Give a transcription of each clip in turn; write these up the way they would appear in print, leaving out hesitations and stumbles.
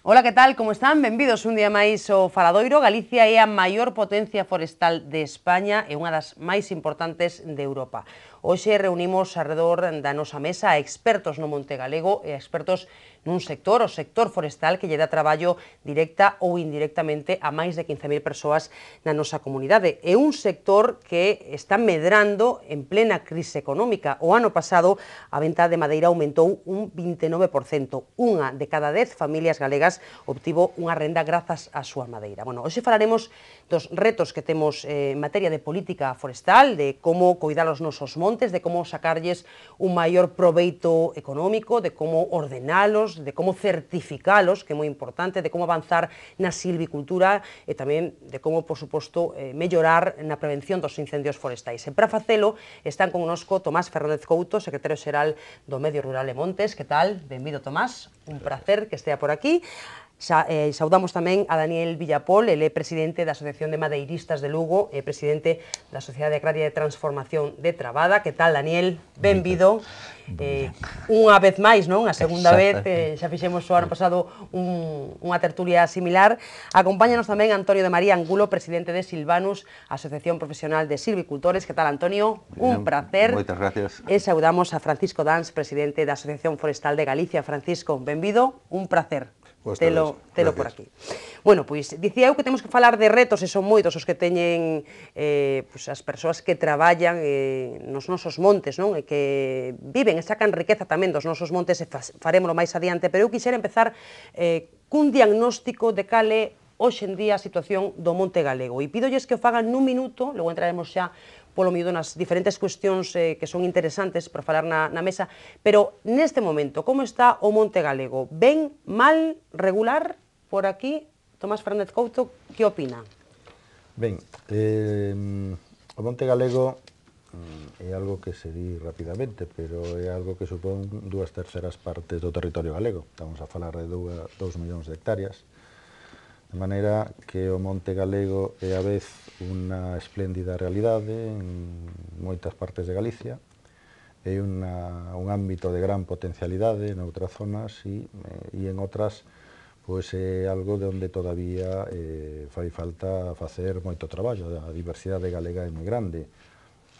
Ola, que tal? Como están? Benvidos un día máis ao Faladoiro. Galicia é a maior potencia forestal de España e unha das máis importantes de Europa. Hoxe reunimos alrededor da nosa mesa a expertos no monte galego e a expertos nun sector, o sector forestal, que lle dá traballo directa ou indirectamente a máis de 15.000 persoas na nosa comunidade. É un sector que está medrando en plena crise económica. O ano pasado a venta de madeira aumentou un 29%. Unha de cada 10 familias galegas obtivo unha renda grazas á súa madeira. Bueno, hoxe falaremos dos retos que temos en materia de política forestal, de como coidar os nosos montes, de como sacarlles un maior proveito económico, de como ordenalos, de como certificalos, que é moi importante, de como avanzar na silvicultura e tamén de como, por suposto, mellorar na prevención dos incendios forestais. E para facelo están connosco Tomás Fernández Couto, secretario xeral do Medio Rural e Montes. Que tal? Benvido, Tomás. Un placer que estea por aquí. Saudamos tamén a Daniel Villapol, ele é presidente da Asociación de Madeiristas de Lugo e presidente da Sociedade Agraria de Transformación de Trabada. Que tal, Daniel? Benvido. Unha vez máis, non? A segunda vez, xa fixemos o ano pasado unha tertulia similar. Acompáñanos tamén Antonio de María Angulo, presidente de Silvanus, Asociación Profesional de Silvicultores. Que tal, Antonio? Un placer. Moitas gracias. E saudamos a Francisco Dans, presidente da Asociación Forestal de Galicia. Francisco, benvido, un placer telo por aquí. Bueno, pois, dicía eu que temos que falar de retos, e son moitos os que teñen as persoas que traballan nos nosos montes, non? E que viven e sacan riqueza tamén dos nosos montes, e farémolo máis adiante, pero eu quixera empezar cun diagnóstico de cal é hoxe en día a situación do monte galego. E pídolles que o fagan nun minuto, logo entraremos xa polo miúdo nas diferentes cuestións que son interesantes para falar na mesa, pero neste momento, como está o monte galego? Ben, mal, regular? Por aquí, Tomás Fernández Couto, que opina? Ben, o monte galego é algo que se di rapidamente, pero é algo que supón 2/3 partes do territorio galego. Estamos a falar de 2 millóns de hectáreas, de maneira que o monte galego é a vez unha espléndida realidade en moitas partes de Galicia, é un ámbito de gran potencialidade en outras zonas e en outras pois é algo de onde todavía fai falta facer moito traballo. A diversidade galega é moi grande.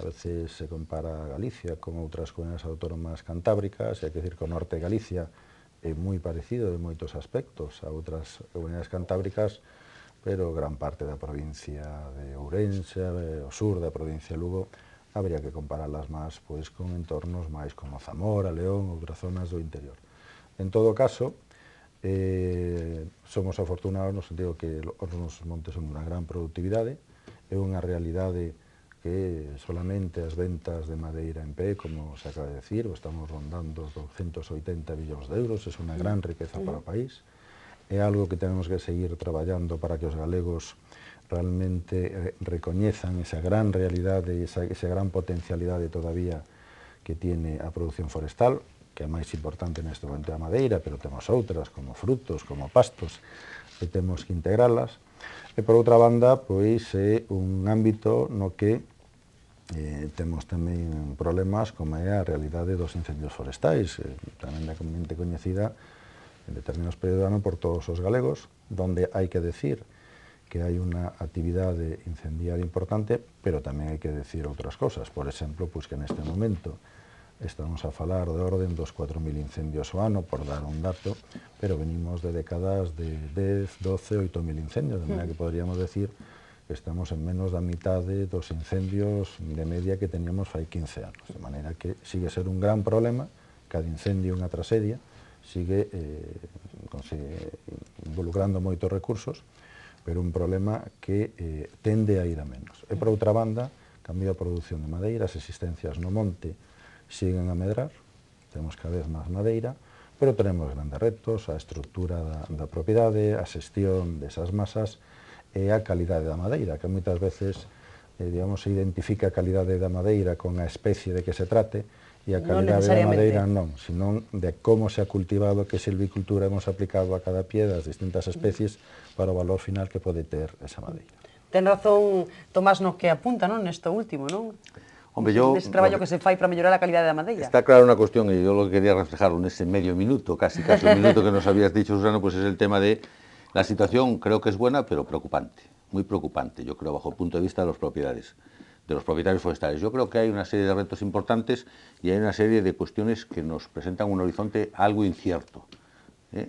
A veces se compara Galicia con outras comunidades autónomas cantábricas, e hai que dicir que o norte de Galicia é moi parecido en moitos aspectos a outras comunidades cantábricas, pero gran parte da provincia de Ourense, o sur da provincia de Lugo, habría que comparalas máis pois, con entornos máis como Zamora, León, outras zonas do interior. En todo caso, somos afortunados no sentido que os nosos montes son unha gran productividade, é unha realidade que solamente as ventas de madeira en pé, como se acaba de decir, estamos rondando os 280 billóns de euros, é unha gran riqueza para o país, é algo que tenemos que seguir traballando para que os galegos realmente recoñezan esa gran realidade e esa gran potencialidade todavía que tiene a produción forestal, que é máis importante neste momento a madeira, pero temos outras, como frutos, como pastos, e temos que integralas. E por outra banda, pois é un ámbito no que temos tamén problemas como é a realidade dos incendios forestais, tremendamente coñecida en determinados períodos do ano por todos os galegos, donde hai que decir que hai unha actividade incendiaria importante, pero tamén hai que decir outras cosas. Por exemplo, pois que neste momento estamos a falar de orden dos 4.000 incendios ao ano, por dar un dato, pero venimos de décadas de 10, 12, 8.000 incendios, de maneira que podríamos decir que estamos en menos da mitade dos incendios de media que teníamos fai 15 anos, de maneira que sigue ser un gran problema, cada incendio unha tragedia, sigue involucrando moitos recursos, pero un problema que tende a ir a menos. E por outra banda, cambio a produción de madeira, as existencias no monte siguen a medrar, temos cada vez máis madeira, pero tenemos grandes retos, a estructura da propiedade, a xestión desas masas e a calidade da madeira, que moitas veces se identifica a calidade da madeira con a especie de que se trate, e a calidade da madeira non, senón de como se ha cultivado, que silvicultura hemos aplicado a cada pie das distintas especies para o valor final que pode ter esa madeira. Ten razón Tomás no que apunta, non, nesto último, non? Hombre, nese traballo que se fai para mellorar a calidade da madeira. Está claro una cuestión, y yo lo que quería reflejarlo en ese medio minuto, casi un minuto que nos habías dicho, Susana, pues es el tema de la situación. Creo que es buena, pero preocupante, muy preocupante, yo creo, bajo el punto de vista de los propietarios forestales. Yo creo que hay una serie de retos importantes y hay una serie de cuestiones que nos presentan un horizonte algo incierto.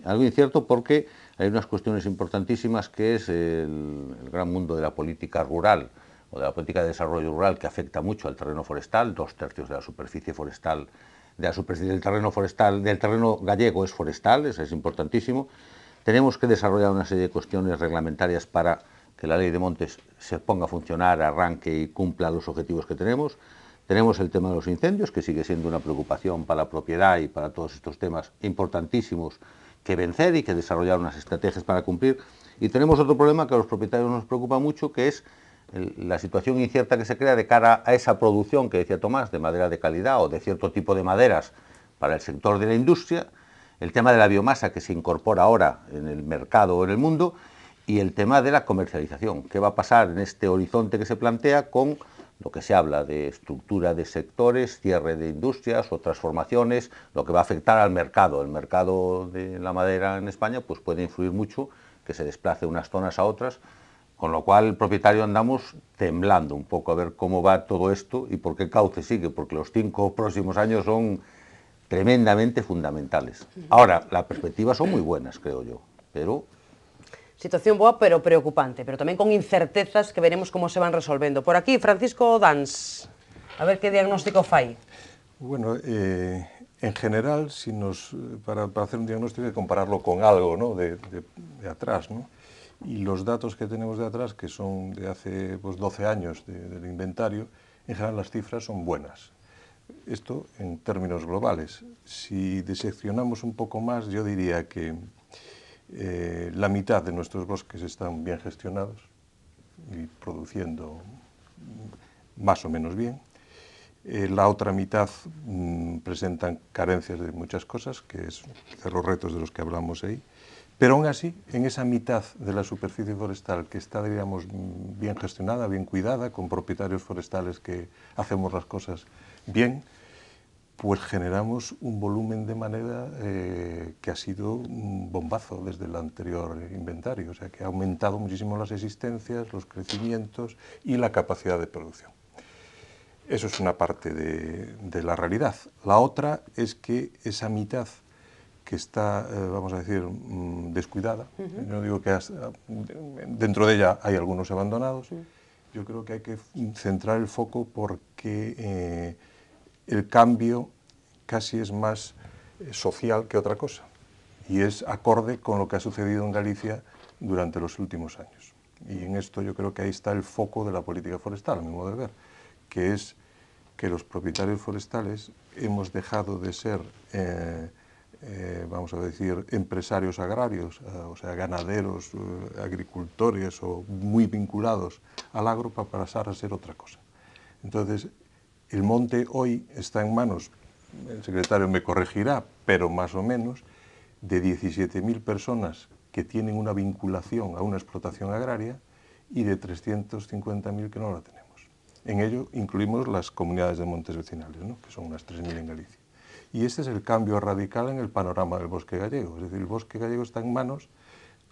Algo incierto porque hay unas cuestiones importantísimas que es el gran mundo de la política rural o de la política de desarrollo rural, que afecta mucho al terreno forestal. 2/3 de la superficie forestal, del terreno gallego es forestal, eso es importantísimo. Tenemos que desarrollar una serie de cuestiones reglamentarias para que la ley de montes se ponga a funcionar, arranque y cumpla los objetivos que tenemos. Tenemos el tema de los incendios, que sigue siendo una preocupación para la propiedad y para todos estos temas importantísimos que vencer y que desarrollar unas estrategias para cumplir. Y tenemos otro problema que a los propietarios nos preocupa mucho, que es la situación incierta que se crea de cara a esa producción que decía Tomás, de madera de calidad o de cierto tipo de maderas para el sector de la industria, el tema de la biomasa que se incorpora ahora en el mercado o en el mundo, y el tema de la comercialización. ¿Qué va a pasar en este horizonte que se plantea con lo que se habla de estructura de sectores, cierre de industrias o transformaciones, lo que va a afectar al mercado? El mercado de la madera en España pues puede influir mucho, que se desplace de unas zonas a otras, con lo cual el propietario andamos temblando un poco a ver cómo va todo esto y por qué cauce sigue, porque los 5 próximos años son tremendamente fundamentales. Ahora, las perspectivas son muy buenas, creo yo, pero... Situación boa, pero preocupante, pero tamén con incertezas que veremos como se van resolvendo. Por aquí, Francisco Dans, a ver que diagnóstico fai. Bueno, en general, para hacer un diagnóstico hay que compararlo con algo, ¿no?, de atrás, ¿no? Y los datos que tenemos de atrás, que son de hace 12 años del inventario, en general las cifras son buenas. Esto en términos globales. Si diseccionamos un poco más, yo diría que la mitad de nuestros bosques están bien gestionados y produciendo más o menos bien. La otra mitad presentan carencias de muchas cosas, que es de los retos de los que hablamos ahí. Pero aún así, en esa mitad de la superficie forestal que está, diríamos, bien gestionada, bien cuidada, con propietarios forestales que hacemos las cosas bien, pues generamos un volumen de madera que ha sido un bombazo desde el anterior inventario, o sea que ha aumentado muchísimo las existencias, los crecimientos y la capacidad de producción. Eso es una parte de la realidad. La otra es que esa mitad que está, vamos a decir, descuidada, yo digo que dentro de ella hay algunos abandonados, yo creo que hay que centrar el foco porque el cambio casi es más social que otra cosa y es acorde con lo que ha sucedido en Galicia durante los últimos años. Y en esto yo creo que ahí está el foco de la política forestal, a mi modo de ver, que es que los propietarios forestales hemos dejado de ser, vamos a decir, empresarios agrarios, o sea, ganaderos, agricultores o muy vinculados al agro para pasar a ser otra cosa. Entonces, el monte hoy está en manos, el secretario me corregirá, pero más o menos, de 17.000 personas que tienen una vinculación a una explotación agraria y de 350.000 que no la tenemos. En ello incluimos las comunidades de montes vecinales, ¿no?, que son unas 3.000 en Galicia. Y este es el cambio radical en el panorama del bosque gallego. Es decir, el bosque gallego está en manos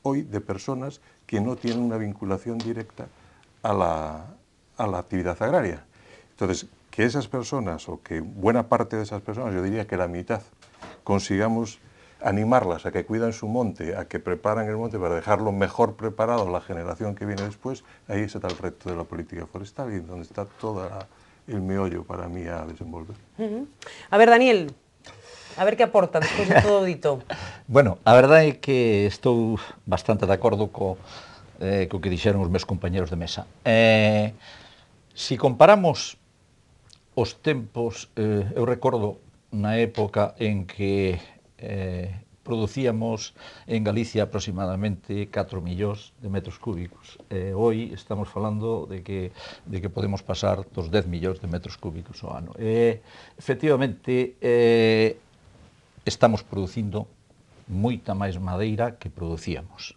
hoy de personas que no tienen una vinculación directa a la actividad agraria. Entonces, que esas personas, o que buena parte de esas personas, yo diría que la mitad, consigamos animarlas a que cuidan su monte, a que preparan el monte para dejarlo mejor preparado a la generación que viene después, ahí está el reto de la política forestal y donde está todo el meollo para mí a desenvolver. A ver, Daniel, a ver que aporta despois de todo dito. Bueno, a verdade é que estou bastante de acordo co que dixeron os meus compañeros de mesa. Si comparamos os tempos, eu recordo na época en que producíamos en Galicia aproximadamente 4 millóns de metros cúbicos. Hoy estamos falando de que podemos pasar dos 10 millóns de metros cúbicos ao ano. Efectivamente, estamos producindo moita máis madeira que producíamos.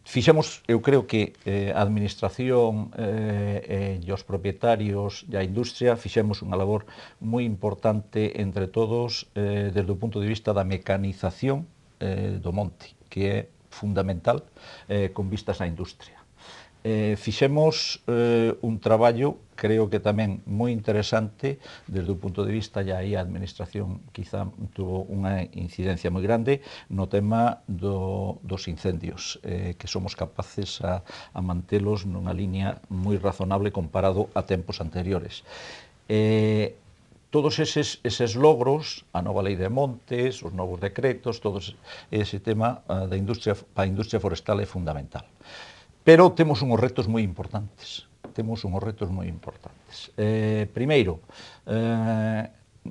Fixemos, eu creo que a administración e os propietarios e a industria fixemos unha labor moi importante entre todos desde o punto de vista da mecanización do monte, que é fundamental con vistas á industria. Fixemos un traballo, creo que tamén moi interesante desde o punto de vista, e aí a administración quizá tuvo unha incidencia moi grande no tema dos incendios, que somos capaces a mantelos nunha liña moi razonable comparado a tempos anteriores. Todos eses logros, a nova lei de montes, os novos decretos, todo ese tema da industria, para a industria forestal é fundamental. Pero temos unhos retos moi importantes. Primeiro,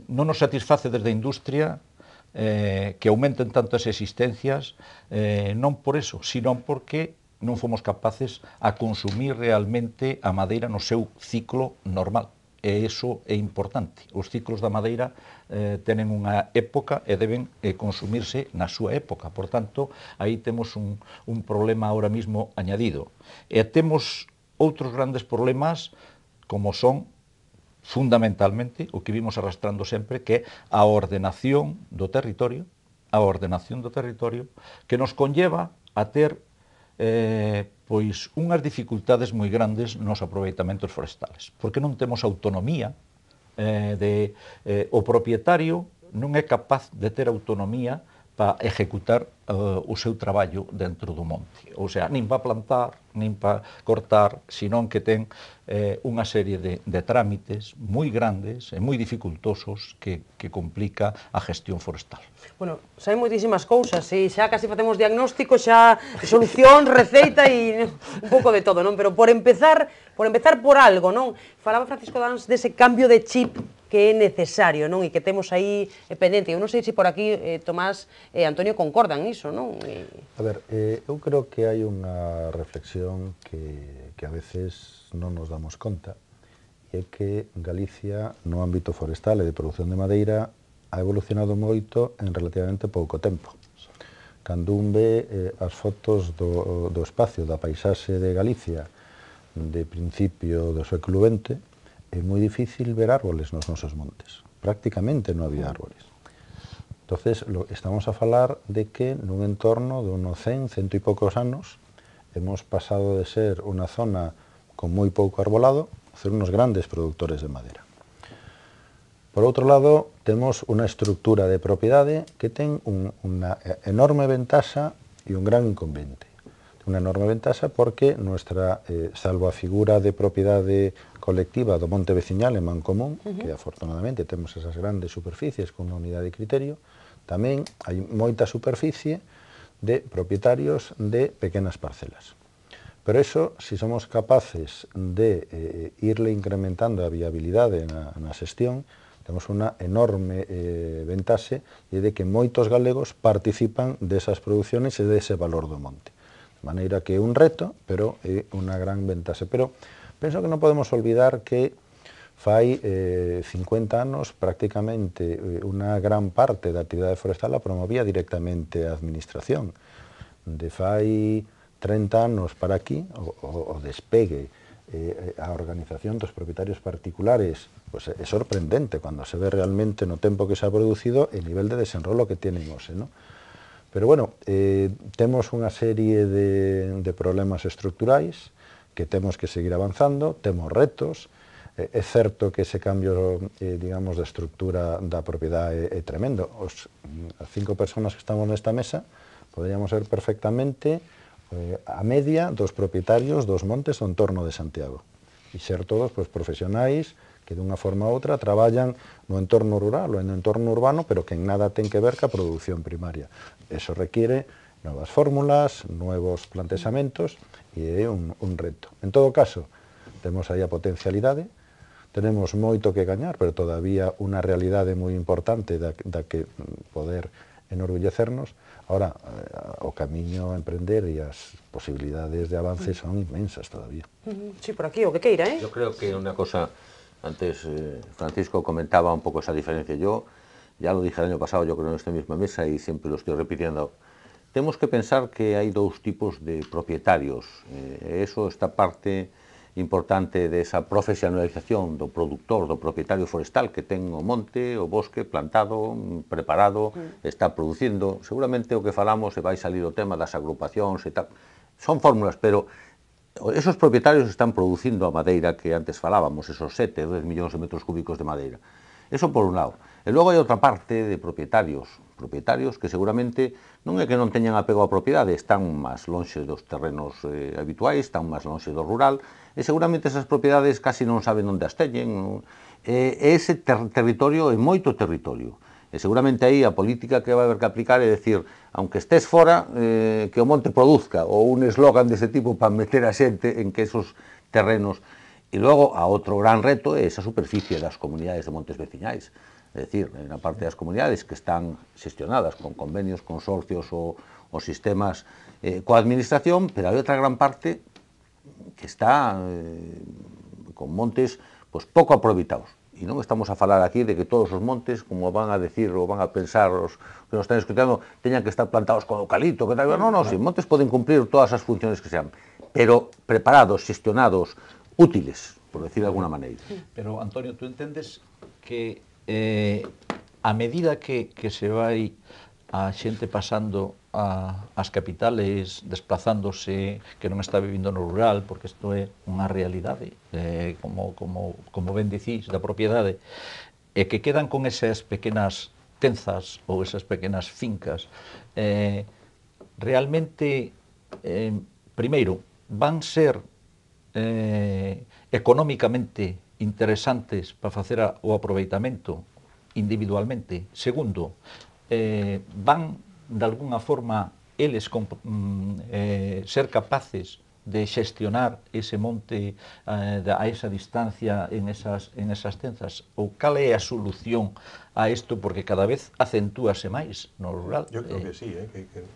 non nos satisface desde a industria que aumenten tanto as existencias, non por eso, sino porque non fomos capaces a consumir realmente a madeira no seu ciclo normal. E iso é importante. Os ciclos da madeira tenen unha época e deben consumirse na súa época. Por tanto, aí temos un problema ahora mismo añadido. E temos outros grandes problemas como son fundamentalmente o que vimos arrastrando sempre, que é a ordenación do territorio, que nos conlleva a ter pois unhas dificultades moi grandes nos aproveitamentos forestales, porque non temos autonomía, o propietario non é capaz de ter autonomía para executar o seu traballo dentro do monte. Ou sea, nin para plantar, nin para cortar, senón que ten unha serie de trámites moi grandes e moi dificultosos que complica a gestión forestal. Bueno, xa hai moitísimas cousas, e xa casi facemos diagnóstico, xa solución, receita e un pouco de todo, non? Pero por empezar por algo, non? Falaba Francisco Dans dese cambio de chip que é necesario, non? E que temos aí pendente. Eu non sei se por aquí Tomás e Antonio concordan niso, non? A ver, eu creo que hai unha reflexión que a veces non nos damos conta, e é que Galicia, no ámbito forestal e de produción de madeira, ha evolucionado moito en relativamente pouco tempo. Cando un ve as fotos do espacio da paisaxe de Galicia de principio do século XX, é moi difícil ver árboles nos nosos montes. Prácticamente non había árboles. Entonces, estamos a falar de que nun entorno de unos 100 e poucos anos hemos pasado de ser unha zona con moi pouco arbolado a ser unos grandes productores de madeira. Por outro lado, temos unha estructura de propiedade que ten unha enorme ventaxa e un gran inconveniente. Unha enorme ventaxa porque nuestra, salvo a figura de propiedade colectiva do monte veciñal en Mancomún, que afortunadamente temos esas grandes superficies con unha unidade de criterio, tamén hai moita superficie de propietarios de pequenas parcelas. Pero eso, si somos capaces de irle incrementando a viabilidade na xestión, temos unha enorme ventaxe e de que moitos galegos participan desas produciones e dese valor do monte. De maneira que é un reto, pero é unha gran ventaxe. Pero penso que non podemos olvidar que fai 50 anos prácticamente unha gran parte da actividade forestal a promovía directamente a administración. De fai 30 anos para aquí, o despegue, a organización dos propietarios particulares, pues é sorprendente cando se ve realmente no tempo que se ha producido el nivel de desenrolo que tienen hoxe, ¿no? Pero bueno, temos unha serie de problemas estructurais que temos que seguir avanzando, temos retos. É certo que ese cambio, digamos, de estructura da propiedade é tremendo. As 5 persoas que estamos nesta mesa poderíamos ser perfectamente a media dos propietarios dos montes do entorno de Santiago. E ser todos profesionais que dunha forma ou outra traballan no entorno rural ou no entorno urbano, pero que en nada ten que ver ca produción primaria. Eso requiere novas fórmulas, nuevos plantexamentos, e é un reto. En todo caso, temos aí a potencialidade, tenemos moito que gañar, pero todavía unha realidade moi importante da que poder enorgullecernos. Ahora, o camiño a emprender e as posibilidades de avance son inmensas todavía. Sí, por aquí, o que queira, ¿eh? Yo creo que una cosa, antes Francisco comentaba un poco esa diferencia. Yo ya lo dije el año pasado, yo creo en esta misma mesa y siempre lo estoy repitiendo. temos que pensar que hai dous tipos de propietarios. Eso está parte importante desa profesionalización do produtor, do propietario forestal que ten o monte, o bosque plantado, preparado, está producindo. Seguramente o que falamos, e vai salir o tema das agrupacións e tal, son fórmulas, pero esos propietarios están producindo a madeira que antes falábamos, esos 7, 10 millóns de metros cúbicos de madeira. Eso por un lado. E logo hai outra parte de propietarios que seguramente non é que non teñan apego á propiedade, están máis lonxe dos terrenos habituais, están máis lonxe do rural, e seguramente esas propiedades casi non saben onde as teñen. Ese territorio é moito territorio. E seguramente aí a política que vai haber que aplicar é decir, aunque estés fora, que o monte produzca, ou un eslogan dese tipo para meter a xente en que esos terrenos. E logo, a outro gran reto é esa superficie das comunidades de montes veciñais. É dicir, na parte das comunidades que están xestionadas con convenios, consorcios ou sistemas coa administración, pero hai outra gran parte que está con montes pouco aproveitados. E non estamos a falar aquí de que todos os montes, como van a decir ou van a pensar os que nos están escutando, teñan que estar plantados con eucalipto, que tal. Non, os montes poden cumplir todas as funciones que sean, pero preparados, xestionados, útiles, por decir de alguna maneira. Pero, Antonio, tú entendes que a medida que se vai a xente pasando ás capitales, desplazándose, que non está vivindo no rural, porque isto é unha realidade, como ben dicís, da propiedade, e que quedan con esas pequenas tenzas ou esas pequenas fincas, realmente, primeiro, van ser económicamente interesantes para facer o aproveitamento individualmente. Segundo, van de alguna forma eles ser capaces de xestionar ese monte a esa distancia en esas tenzas, ou cal é a solución a isto, porque cada vez acentúase máis no rural. Yo creo que sí,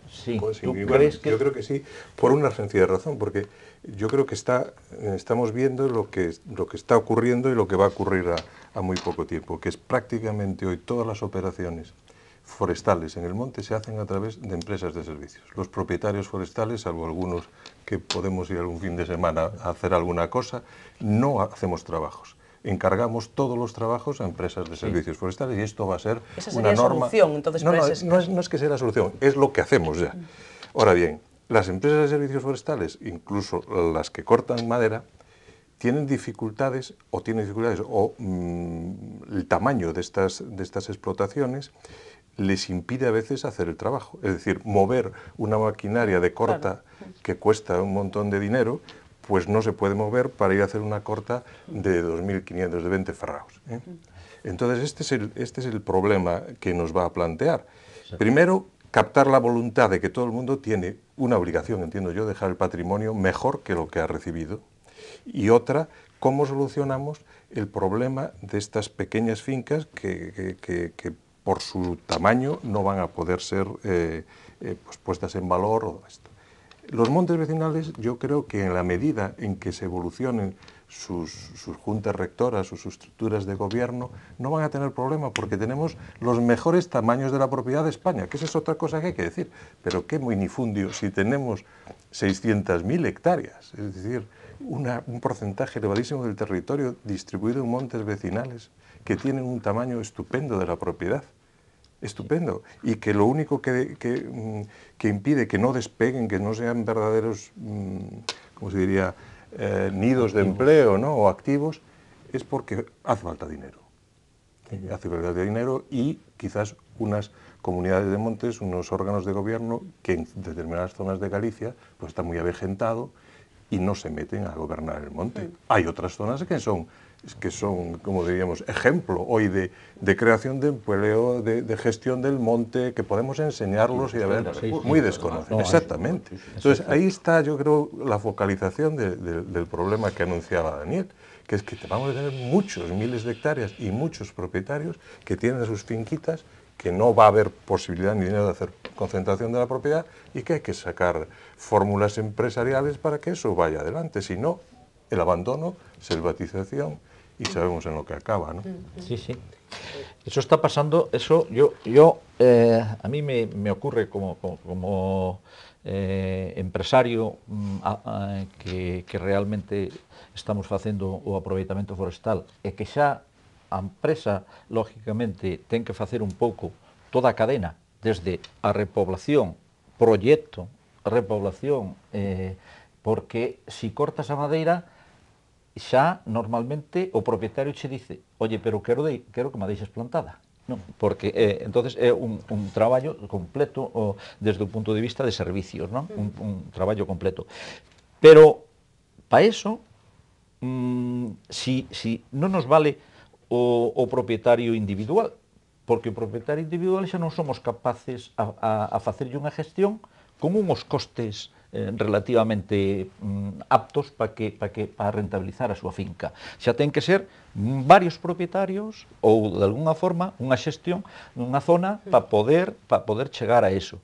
sí. ¿Tú crees que...? Yo creo que sí, por una sencilla razón, porque yo creo que estamos viendo lo que está ocurriendo y lo que va a ocurrir a muy poco tiempo, que es prácticamente hoy todas las operaciones forestales en el monte se hacen a través de empresas de servicios. Los propietarios forestales, salvo algunos que podemos ir algún fin de semana a hacer alguna cosa, no hacemos trabajos. Encargamos todos los trabajos a empresas de servicios forestales y esto va a ser una norma... Solución, entonces, no es que sea la solución, es lo que hacemos ya. Ahora bien, las empresas de servicios forestales, incluso las que cortan madera, tienen dificultades o el tamaño de estas explotaciones les impide a veces hacer el trabajo. Es decir, mover una maquinaria de corta que cuesta un montón de dinero, pues no se puede mover para ir a hacer una corta de 2.500, de 20 ferraos. Entonces, este es el problema que nos va a plantear. Primero, captar la voluntad de que todo el mundo tiene una obligación, entiendo yo, dejar el patrimonio mejor que lo que ha recibido. Y otra, cómo solucionamos el problema de estas pequeñas fincas que por su tamaño no van a poder ser pues puestas en valor o esto. Los montes vecinales, yo creo que en la medida en que se evolucionen sus juntas rectoras o sus estructuras de gobierno, no van a tener problema porque tenemos los mejores tamaños de la propiedad de España, que esa es otra cosa que hay que decir. Pero qué minifundio si tenemos 600.000 hectáreas, es decir, un porcentaje elevadísimo del territorio distribuido en montes vecinales que tienen un tamaño estupendo de la propiedad. Estupendo, y que lo único que impide que no despeguen, que no sean verdaderos, ¿cómo se diría?, nidos de empleo, ¿no?, o activos, es porque hace falta dinero. Hace falta dinero y quizás unas comunidades de montes, unos órganos de gobierno que en determinadas zonas de Galicia pues está muy avejentado y no se meten a gobernar el monte. Hay otras zonas que son, como diríamos, ejemplo hoy de creación de empleo, de gestión del monte, que podemos enseñarlos y a ver, muy desconocidos. Exactamente. Entonces, ahí está, yo creo, la focalización del problema que anunciaba Daniel, que es que vamos a tener muchos, miles de hectáreas y muchos propietarios que tienen sus finquitas, que no va a haber posibilidad ni dinero de hacer concentración de la propiedad y que hay que sacar fórmulas empresariales para que eso vaya adelante. Si no, el abandono, selvatización y sabemos en lo que acaba, ¿no? Sí, sí. Eso está pasando, eso a mí me ocurre como empresario que realmente estamos facendo o aproveitamento forestal e que xa a empresa, lógicamente, ten que facer un pouco toda a cadena, desde a repoblación, proxecto, repoblación, porque si cortas a madeira, xa normalmente o propietario che dice, oye, pero quero que me deixes plantada. Non, porque entonces é un traballo completo desde o punto de vista de servicios, non? Un traballo completo. Pero, para eso, si non nos vale o propietario individual, porque o propietario individual xa non somos capaces a facerlle unha gestión con uns costes relativamente aptos para rentabilizar a súa finca. Xa ten que ser varios propietarios ou, de alguna forma, unha xestión nunha zona para poder chegar a eso.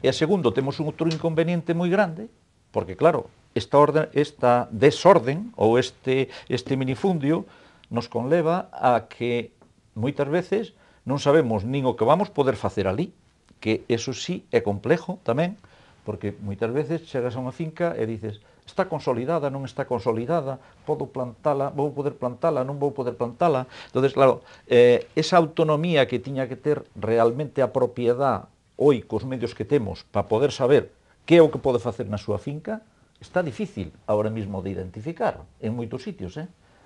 E, segundo, temos un outro inconveniente moi grande, porque, claro, esta desorden ou este minifundio nos conleva a que moitas veces non sabemos nin o que vamos poder facer ali, que eso sí é complejo tamén, porque moitas veces chegas a unha finca e dices, está consolidada, non está consolidada, podo plantala, vou poder plantala, non vou poder plantala. Entonces, claro, esa autonomía que tiña que ter realmente a propiedade hoy cos medios que temos para poder saber que é o que pode facer na súa finca, está difícil ahora mismo de identificar en moitos sitios.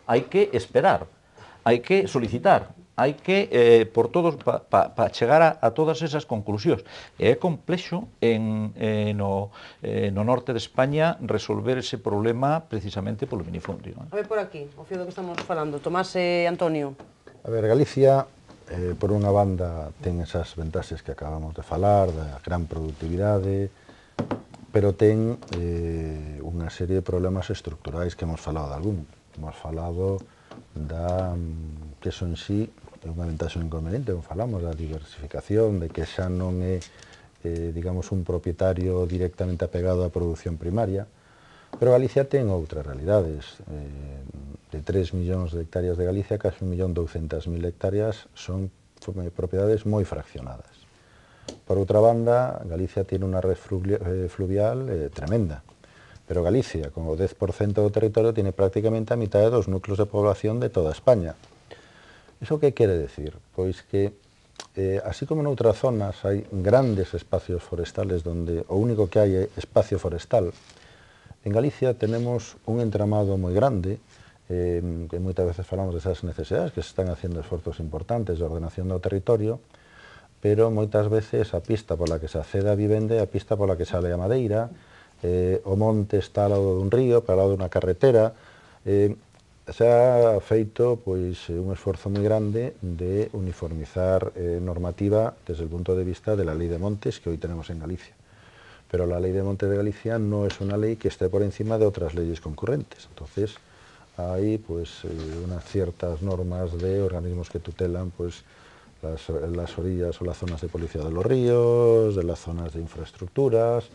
Hai que esperar, hai que solicitar, hai que, por todos, para chegar a todas esas conclusións. É complexo no norte de España resolver ese problema precisamente polo minifundio. A ver por aquí, o fío do que estamos falando. Tomás e Antonio. A ver, Galicia, por unha banda, ten esas ventaxes que acabamos de falar, da gran productividade, pero ten unha serie de problemas estructurais que hemos falado de algún. Hemos falado da que eso en sí é unha ventaxa e un inconveniente, como falamos, da diversificación, de que xa non é, digamos, un propietario directamente apegado á produción primaria, pero Galicia ten outras realidades. De 3 millóns de hectáreas de Galicia, casi 1.200.000 hectáreas son propiedades moi fraccionadas. Por outra banda, Galicia tiene unha red fluvial tremenda, pero Galicia, con o 10% do territorio, tiene prácticamente a mitad dos núcleos de población de toda España. Iso que quere decir? Pois que, así como noutras zonas hai grandes espacios forestales donde o único que hai é espacio forestal, en Galicia tenemos un entramado moi grande, que moitas veces falamos desas necesidades, que se están haciendo esforzos importantes de ordenación do territorio, pero moitas veces a pista pola que se accede a vivenda é a pista pola que sale a madeira, o monte está ao lado dun río, para ao lado dunha carretera. Se ha feito pois, un esforzo moi grande de uniformizar normativa desde el punto de vista de la Ley de Montes que hoy tenemos en Galicia. Pero la Ley de Montes de Galicia no es una ley que esté por encima de otras leyes concurrentes. Entonces, hay pues, unas ciertas normas de organismos que tutelan pues, las orillas o las zonas de policía de los ríos, de las zonas de infraestructuras.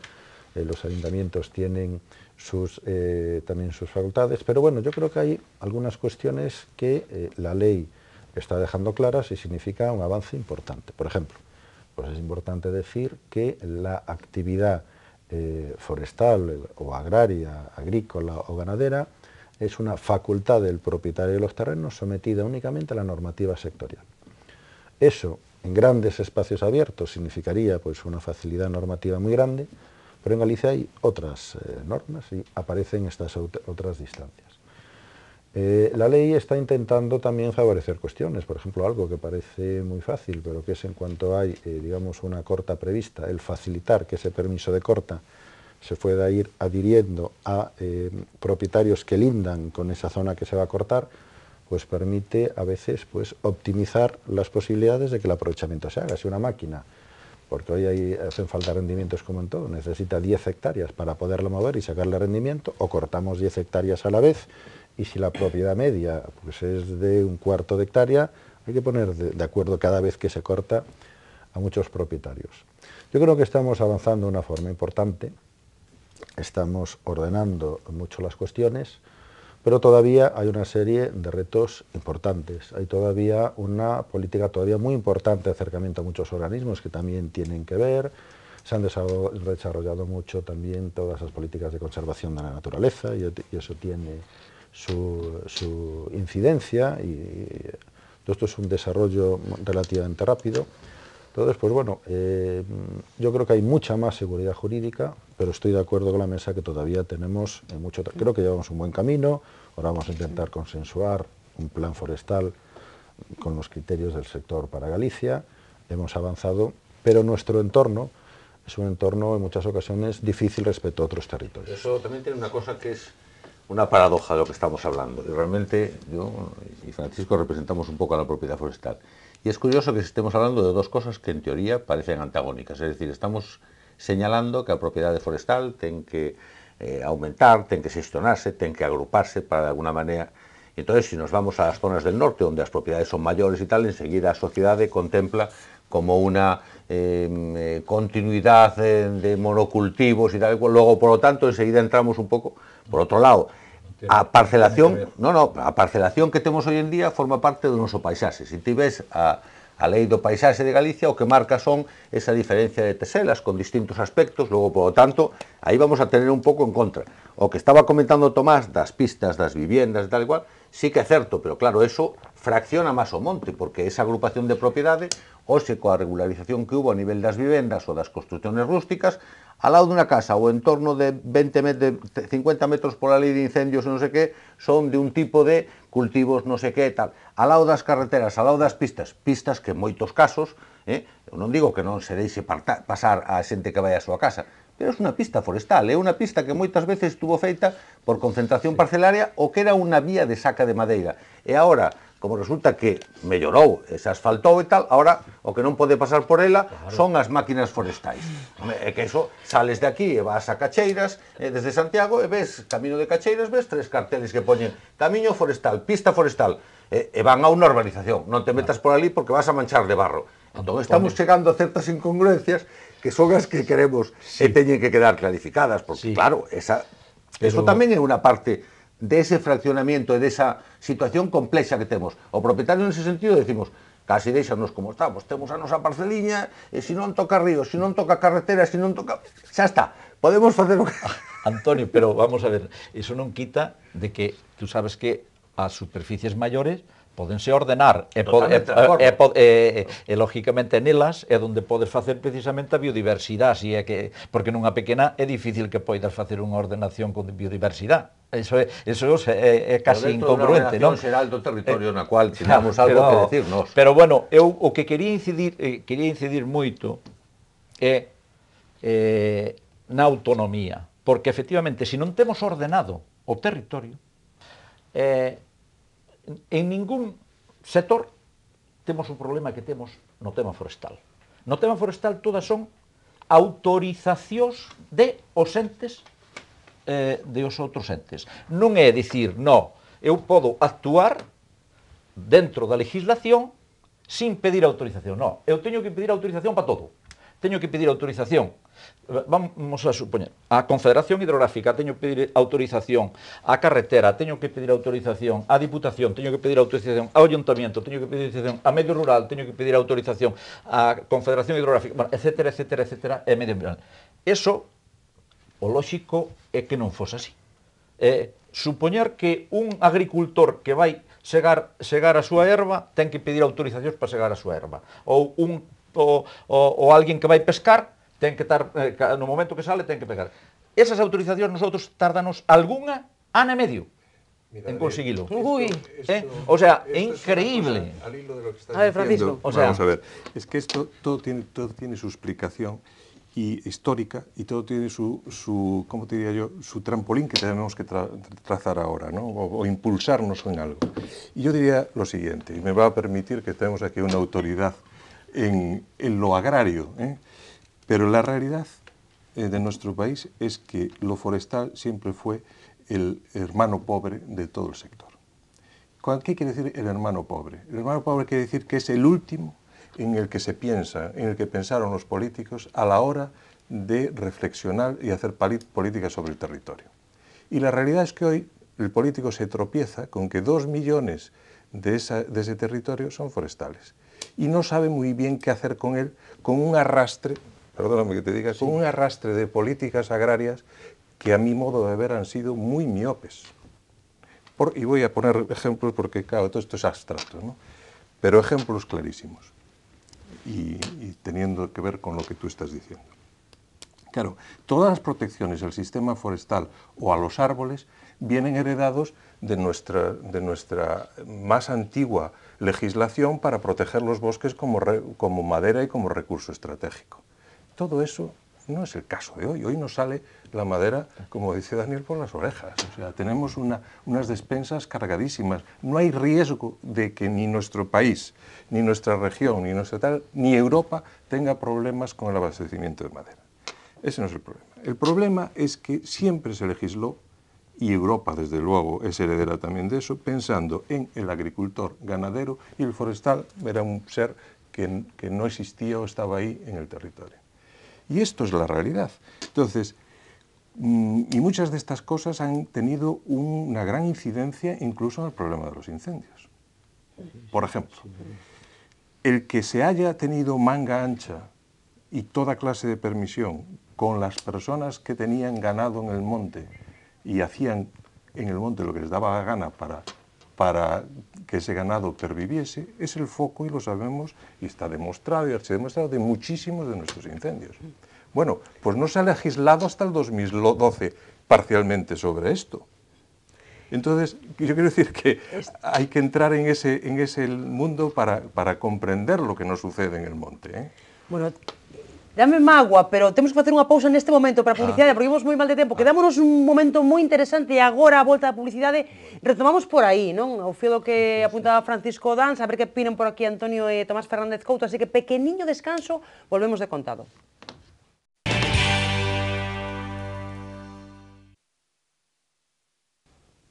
Los ayuntamientos tienen también sus facultades, pero bueno, yo creo que hay algunas cuestiones que la ley está dejando claras y significa un avance importante. Por ejemplo, pues es importante decir que la actividad forestal o agraria, agrícola o ganadera es una facultad del propietario de los terrenos sometida únicamente a la normativa sectorial. Eso, en grandes espacios abiertos, significaría pues, una facilidad normativa muy grande, pero en Galicia hay otras normas y aparecen estas otras distancias. La ley está intentando también favorecer cuestiones, por ejemplo, algo que parece muy fácil, pero que es en cuanto hay, digamos, una corta prevista, el facilitar que ese permiso de corta se pueda ir adhiriendo a propietarios que lindan con esa zona que se va a cortar, pues permite a veces pues, optimizar las posibilidades de que el aprovechamiento se haga. Si una máquina, porque hoy hacen falta rendimientos como en todo, necesita 10 hectáreas para poderlo mover y sacarle rendimiento, o cortamos 10 hectáreas a la vez, y si la propiedad media pues, es de un cuarto de hectárea, hay que poner de acuerdo cada vez que se corta a muchos propietarios. Yo creo que estamos avanzando de una forma importante, estamos ordenando mucho las cuestiones, pero todavía hay una serie de retos importantes. Hay todavía una política todavía muy importante de acercamiento a muchos organismos que también tienen que ver. Se han desarrollado mucho también todas las políticas de conservación de la naturaleza y eso tiene su incidencia y esto es un desarrollo relativamente rápido. Entonces, pues bueno, yo creo que hay mucha más seguridad jurídica, pero estoy de acuerdo con la mesa que todavía tenemos mucho... Creo que llevamos un buen camino, ahora vamos a intentar consensuar un plan forestal con los criterios del sector para Galicia, hemos avanzado, pero nuestro entorno es un entorno en muchas ocasiones difícil respecto a otros territorios. Eso también tiene una cosa que es una paradoja de lo que estamos hablando, y realmente yo y Francisco representamos un poco a la propiedad forestal. Y es curioso que estemos hablando de dos cosas que en teoría parecen antagónicas, es decir, estamos señalando que a propiedade forestal ten que aumentar, ten que xestionarse, ten que agruparse para de alguna maneira. Entonces, si nos vamos a las zonas del norte, onde as propiedades son maiores e tal, enseguida a sociedade contempla como una continuidad de monocultivos y tal, luego, por lo tanto, enseguida entramos un pouco por outro lado. A parcelación, a parcelación que temos hoy en día forma parte do noso paisaxe. Se ti ves a lei do paisaxe de Galicia, o que marca son esa diferencia de teselas con distintos aspectos, logo, por lo tanto, aí vamos a tener un pouco en contra. O que estaba comentando Tomás das pistas, das viviendas e tal igual, sí que é certo, pero claro, eso fracciona máis o monte, porque esa agrupación de propiedade, hoxe coa regularización que hubo a nivel das vivendas ou das construcciones rústicas, al lado dunha casa ou en torno de 50 metros pola lei de incendios e non sei que, son de un tipo de cultivos non sei que tal. Al lado das carreteras, al lado das pistas, pistas que en moitos casos, eu non digo que non se deixe pasar a xente que vai á súa casa, pero é unha pista forestal, é unha pista que moitas veces estuvo feita por concentración parcelaria ou que era unha vía de saca de madeira. E agora, como resulta que mellorou, se asfaltou e tal, agora o que non pode pasar por ela son as máquinas forestais. É que eso, sales de aquí e vas a Cacheiras, desde Santiago, e ves, camino de Cacheiras, ves 3 carteles que poñen camiño forestal, pista forestal, e van a unha urbanización, non te metas por ali porque vas a manchar de barro. Entón estamos chegando a certas incongruencias que son as que queremos e teñen que quedar clarificadas, porque claro, eso tamén é unha parte de ese fraccionamiento e desa situación complexa que temos. O propietario, nese sentido, decimos, casi deixanos como estamos, temos a nosa parceliña, e se non toca río, se non toca carretera, se non toca... Xa está, podemos facer o que... Antonio, pero vamos a ver, eso non quita de que, tú sabes que as superficies maiores pódense ordenar e lógicamente nelas é onde podes facer precisamente a biodiversidade, porque nunha pequena é difícil que poidas facer unha ordenación con biodiversidade. Eso é casi incongruente, non? Dentro da xeral do territorio na cual temos algo que decirnos. Pero bueno, eu o que quería incidir moito é na autonomía, porque efectivamente, se non temos ordenado o territorio, en ningún sector temos o problema que temos no tema forestal. No tema forestal todas son autorizacións de os entes de os outros entes. Non é dicir, no, eu podo actuar dentro da legislación sin pedir autorización. No, eu teño que pedir autorización para todo. Teño que pedir autorización, vamos a supoñer, a Confederación Hidrográfica, teño que pedir autorización, a carretera, teño que pedir autorización, a Diputación, teño que pedir autorización, ao Ayuntamiento, teño que pedir autorización, a Medio Rural, teño que pedir autorización, a Confederación Hidrográfica, bueno, etcétera, etcétera, etcétera, e medio ambiental. Eso, o lóxico é que non fose así. Supoñer que un agricultor que vai segar a súa erva ten que pedir autorizacións para segar a súa erva, ou alguén que vai pescar ten que estar, no momento que sale ten que pegar. Esas autorizacións nosotros tardanos algunha ano e medio en conseguilo. O sea, é increíble. Al hilo de lo que estás Francisco. Vamos a ver, es que esto todo tiene su explicación histórica y todo tiene su ¿cómo te diría yo? Su trampolín que tenemos que trazar ahora, ¿no? O impulsarnos en algo. Y yo diría lo siguiente, y me va a permitir que tenemos aquí una autoridad en lo agrario, pero la realidad de nuestro país es que lo forestal siempre fue el hermano pobre de todo el sector. ¿Qué quiere decir el hermano pobre? El hermano pobre quiere decir que es el último en el que se piensa, en el que pensaron los políticos a la hora de reflexionar y hacer políticas sobre el territorio. Y la realidad es que hoy el político se tropieza con que 2 millones de ese territorio son forestales y no sabe muy bien qué hacer con él, con un arrastre, perdóname que te diga, con un arrastre de políticas agrarias que a mi modo de ver han sido muy miopes. Y voy a poner ejemplos porque, claro, todo esto es abstracto, ¿no? Pero ejemplos clarísimos y teniendo que ver con lo que tú estás diciendo. Claro, todas las protecciones al sistema forestal o a los árboles vienen heredados de nuestra más antigua legislación para proteger los bosques como madera y como recurso estratégico. Todo eso no es el caso de hoy. Hoy nos sale la madera, como dice Daniel, por las orejas. O sea, tenemos unas despensas cargadísimas. No hay riesgo de que ni nuestro país, ni nuestra región, ni Europa tenga problemas con el abastecimiento de madera. Ese no es el problema. El problema es que siempre se legisló, y Europa, desde luego, es heredera también de eso, pensando en el agricultor ganadero, y el forestal era un ser que no existía o estaba ahí en el territorio. Y esto es la realidad. Entonces, y muchas de estas cosas han tenido una gran incidencia incluso en el problema de los incendios. Por ejemplo, el que se haya tenido manga ancha y toda clase de permisión con las personas que tenían ganado en el monte y hacían en el monte lo que les daba la gana para que ese ganado perviviese, es el foco, y lo sabemos, y está demostrado, y ha sido demostrado, de muchísimos de nuestros incendios. Bueno, pues no se ha legislado hasta el 2012 parcialmente sobre esto. Entonces, yo quiero decir que hay que entrar en ese mundo para comprender lo que nos sucede en el monte, ¿eh? Bueno, dame mágoa, pero temos que facer unha pausa neste momento para a publicidade, porque íbamos moi mal de tempo. Quedámonos un momento moi interesante e agora a volta da publicidade retomamos por aí, non? O fío do que apuntaba Francisco Dans, a ver que opinan por aquí Antonio e Tomás Fernández Couto, así que pequeniño descanso, volvemos de contado.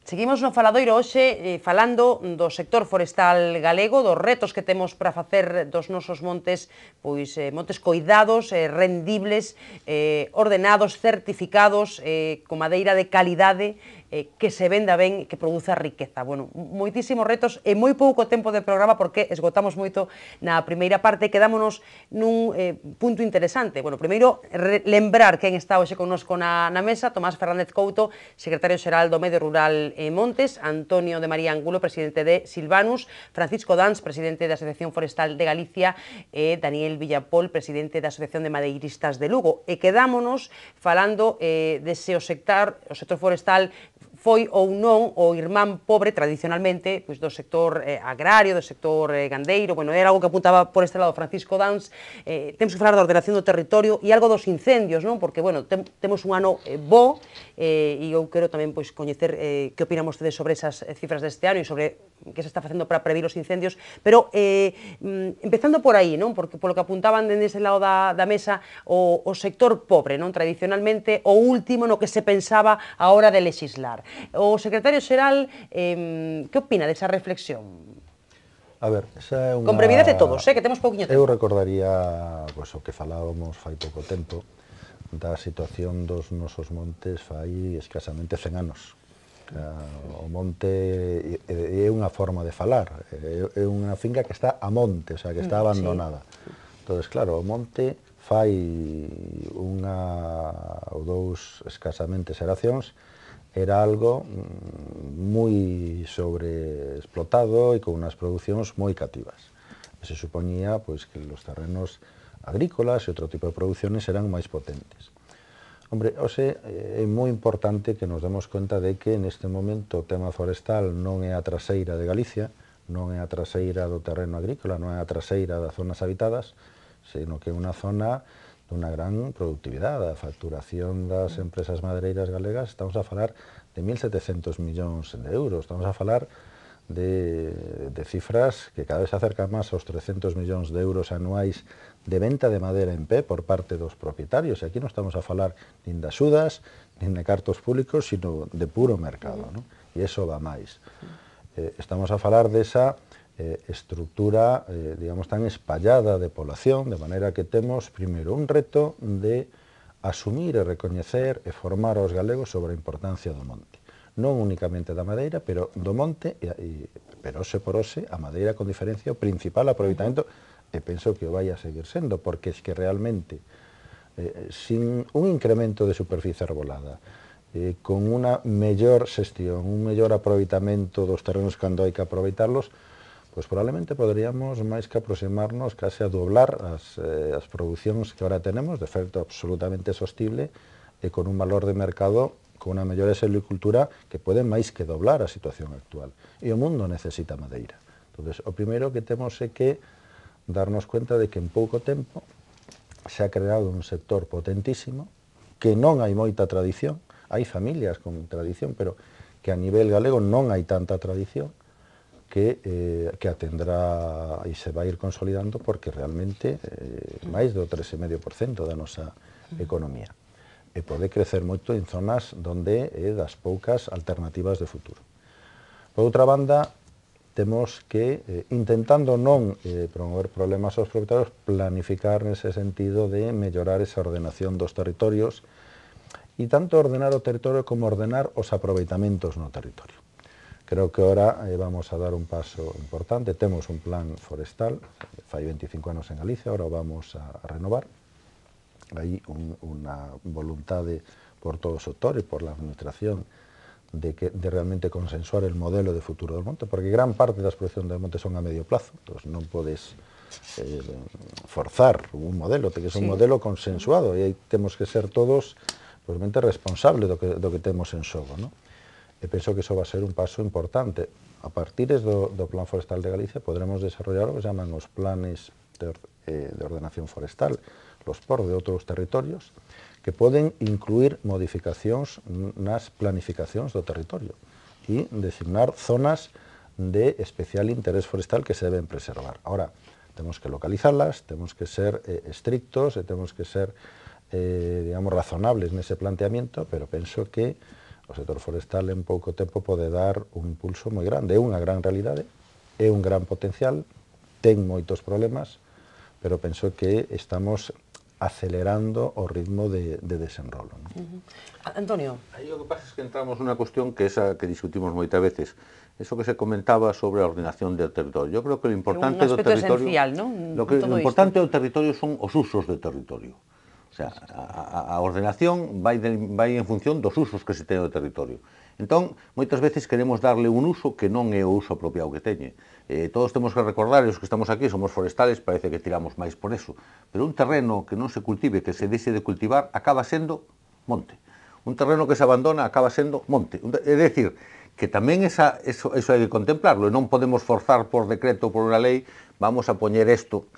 Seguimos no Faladoiro hoxe falando do sector forestal galego, dos retos que temos para facer dos nosos montes, pois montes coidados, rendibles, ordenados, certificados, con madeira de calidade, que se venda ben, que produza riqueza. Bueno, moitísimos retos e moi pouco tempo de programa porque esgotamos moito na primeira parte. Quedámonos nun punto interesante. Bueno, primeiro, lembrar quen está hoxe connosco na mesa: Tomás Fernández Couto, secretario xeral do Medio Rural e Montes; Antonio de María Angulo, presidente de Silvanus; Francisco Dans, presidente da Asociación Forestal de Galicia; e Daniel Villapol, presidente da Asociación de Madeiristas de Lugo. E quedámonos falando dese o sector forestal foi ou non o irmán pobre tradicionalmente pois do sector agrario, do sector gandeiro. Bueno, era algo que apuntaba por este lado Francisco Dans. Temos que falar da ordenación do territorio e algo dos incendios, non? Porque, bueno, temos un ano bo e eu quero tamén pois coñecer que opinan vostedes sobre esas cifras deste ano e sobre que se está facendo para prevenir os incendios, pero empezando por aí, non? Porque polo que apuntaban dende ese lado da mesa, o sector pobre, non? Tradicionalmente o último no que se pensaba a hora de legislar. O secretario xeral, que opina desa reflexión? A ver, esa é unha... Con brevidade de todos, que temos pouquiño tempo. Eu recordaría pois, o que falábamos fai pouco tempo da situación dos nosos montes fai escasamente 100 anos. O monte é unha forma de falar, é unha finca que está a monte, o sea, que está abandonada. Entón, claro, o monte fai unha ou dous escasamente xeracións era algo moi sobreexplotado e con unhas producións moi cativas. Se supoñía pois, que os terrenos agrícolas e outro tipo de producións eran máis potentes. Hombre, hoxe é moi importante que nos demos conta de que neste momento o tema forestal non é a traseira de Galicia, non é a traseira do terreno agrícola, non é a traseira das zonas habitadas, sino que é unha zona dunha gran productividade. A facturación das empresas madeireiras galegas, estamos a falar de 1.700 millóns de euros, estamos a falar de cifras que cada vez se acercan máis aos 300 millóns de euros anuais de venta de madeira en pé por parte dos propietarios. E aquí non estamos a falar nin de axudas, nin de cartos públicos, sino de puro mercado, non? E iso va máis. Estamos a falar desa estructura, digamos, tan espallada de población, de maneira que temos, primeiro, un reto de asumir e recoñecer e formar aos galegos sobre a importancia do monte. non únicamente da madeira, pero do monte, pero ose por ose, a madeira con diferencia o principal aproveitamento, e penso que o vai a seguir sendo, porque es que realmente, sin un incremento de superficie arbolada, con unha mellor xestión, un mellor aproveitamento dos terrenos cando hai que aproveitarlos, pois probablemente poderíamos máis que aproximarnos case a doblar as producións que ahora tenemos, de efecto absolutamente sostible, e con un valor de mercado, con unha mellor silvicultura que pode máis que doblar a situación actual. E o mundo necesita madeira. Entón, o primeiro que temos é que darnos cuenta de que en pouco tempo se ha creado un sector potentísimo, que non hai moita tradición, hai familias con tradición, pero que a nivel galego non hai tanta tradición, que atendrá e se vai ir consolidando porque realmente máis do 3,5% da nosa economía. E pode crecer moito en zonas onde é das poucas alternativas de futuro. Por outra banda, temos que, intentando non promover problemas aos propietarios, planificar nese sentido de mellorar esa ordenación dos territorios e tanto ordenar o territorio como ordenar os aproveitamentos no territorio. Creo que ahora vamos a dar un paso importante. Temos un plan forestal, fai 25 anos en Galicia, ahora o vamos a renovar. Hai unha voluntade por todo o sector e por la administración de realmente consensuar el modelo de futuro del monte, porque gran parte das produccións del monte son a medio plazo, entón non podes forzar un modelo, ten que ser un modelo consensuado, e aí temos que ser todos responsables do que temos en xogo, non? E penso que iso va a ser un paso importante. A partir do Plan Forestal de Galicia podremos desarrollar o que se llaman os planes de ordenación forestal, los POR de outros territorios, que poden incluir modificacións nas planificacións do territorio e designar zonas de especial interés forestal que se deben preservar. Ahora, temos que localizarlas, temos que ser estrictos e temos que ser, digamos, razonables nese planteamiento, pero penso que o sector forestal en pouco tempo pode dar un impulso moi grande. É unha gran realidade, é un gran potencial, ten moitos problemas, pero penso que estamos acelerando o ritmo de desenrolo. Antonio. Aí o que pasa é que entramos nunha cuestión que esa que discutimos moitas veces, eso que se comentaba sobre a ordenación del territorio. Yo creo que lo importante do territorio, esencial, ¿no? Lo importante do territorio son os usos do territorio. O sea, a ordenación vai en función dos usos que se ten do territorio. Entón, moitas veces queremos darle un uso que non é o uso apropiado que teñe. Todos temos que recordar, os que estamos aquí somos forestales, parece que tiramos máis por eso, pero un terreno que non se cultive, que se deixe de cultivar, acaba sendo monte. Un terreno que se abandona acaba sendo monte. É dicir, que tamén eso hai que contemplarlo, e non podemos forzar por decreto ou por unha lei, vamos a poñer isto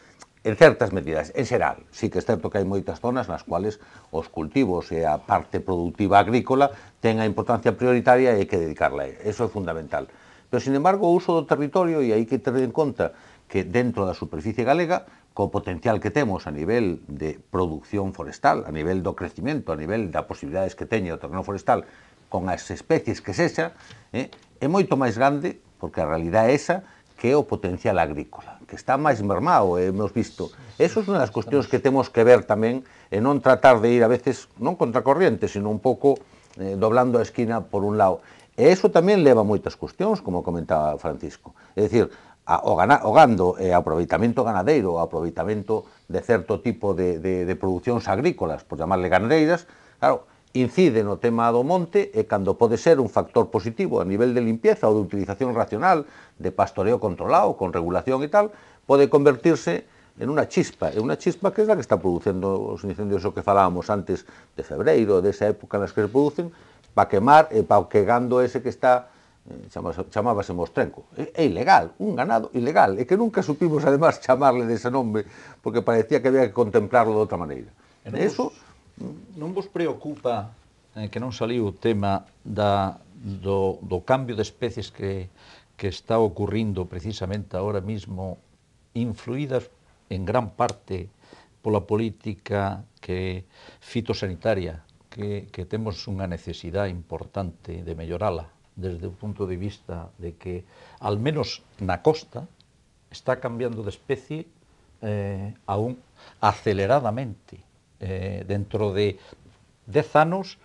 en certas medidas, en xeral. Sí que é certo que hai moitas zonas nas cuales os cultivos e a parte productiva agrícola ten a importancia prioritaria e hai que dedicarla a eso é fundamental. Pero, sin embargo, o uso do territorio, e hai que ter en conta que dentro da superficie galega, co potencial que temos a nivel de producción forestal, a nivel do crecimiento, a nivel das posibilidades que teñe o terreno forestal, con as especies que sexa, é moito máis grande, porque a realidade é esa, que é o potencial agrícola, que está máis mermado, hemos visto. Eso é unha das cuestións que temos que ver tamén, e non tratar de ir a veces, non contracorriente, sino un pouco doblando a esquina por un lado. E eso tamén leva moitas cuestións, como comentaba Francisco. É dicir, o gando e o aproveitamento ganadeiro, o aproveitamento de certo tipo de producións agrícolas, por llamarle ganadeiras, claro, incide no tema do monte e cando pode ser un factor positivo a nivel de limpieza ou de utilización racional, de pastoreo controlado, con regulación e tal, pode convertirse en unha chispa, que é a que está producindo os incendios o que falábamos antes de febreiro, desa época nas que se producen, para quemar e para que gando ese que está, chamábase mostrenco. É ilegal, un ganado ilegal, e que nunca supimos además chamarle dese nome, porque parecía que había que contemplarlo de outra maneira. Eso non vos preocupa que non saliu o tema do cambio de especies que está ocurrindo precisamente ahora mismo, influídas en gran parte pola política fitosanitaria, que temos unha necesidade importante de mellorala desde o punto de vista de que, al menos na costa, está cambiando de especie aún aceleradamente. Dentro de 10 anos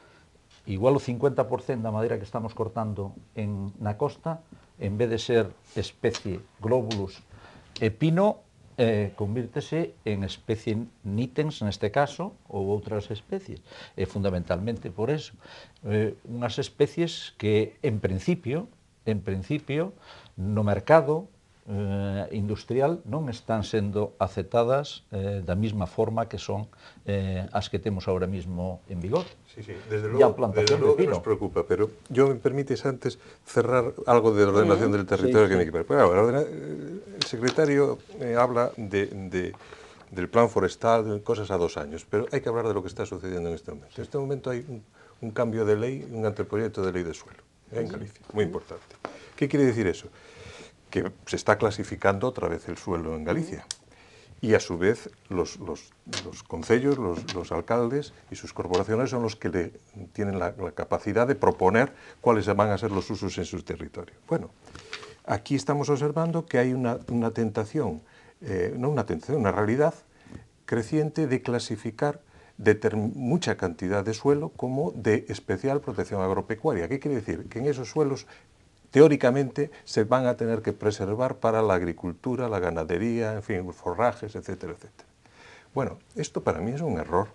igual o 50% da madeira que estamos cortando na costa, en vez de ser especie glóbulos e pino, convírtese en especie nítens, neste caso, ou outras especies. E fundamentalmente por eso. Unhas especies que, en principio, no mercado industrial non están sendo aceptadas da mesma forma que son as que temos ahora mismo en vigor. Sí, desde luego que nos preocupa, pero yo me permites antes cerrar algo de ordenación del territorio que tiene que ver. El secretario habla del plan forestal, de cosas a 2 años, pero hay que hablar de lo que está sucediendo en este momento. En este momento hay un cambio de ley, un anteproyecto de ley de suelo en Galicia, muy importante. ¿Qué quiere decir eso? Que se está clasificando otra vez el suelo en Galicia. Y a su vez los concellos, los alcaldes y sus corporaciones son los que tienen la capacidad de proponer cuáles van a ser los usos en su territorio. Bueno, aquí estamos observando que hay una tentación, una realidad creciente de clasificar mucha cantidad de suelo como de especial protección agropecuaria. ¿Qué quiere decir? Que en esos suelos teóricamente se van a tener que preservar para la agricultura, la ganadería, en fin, forrajes, etcétera, etcétera. Bueno, esto para mí es un error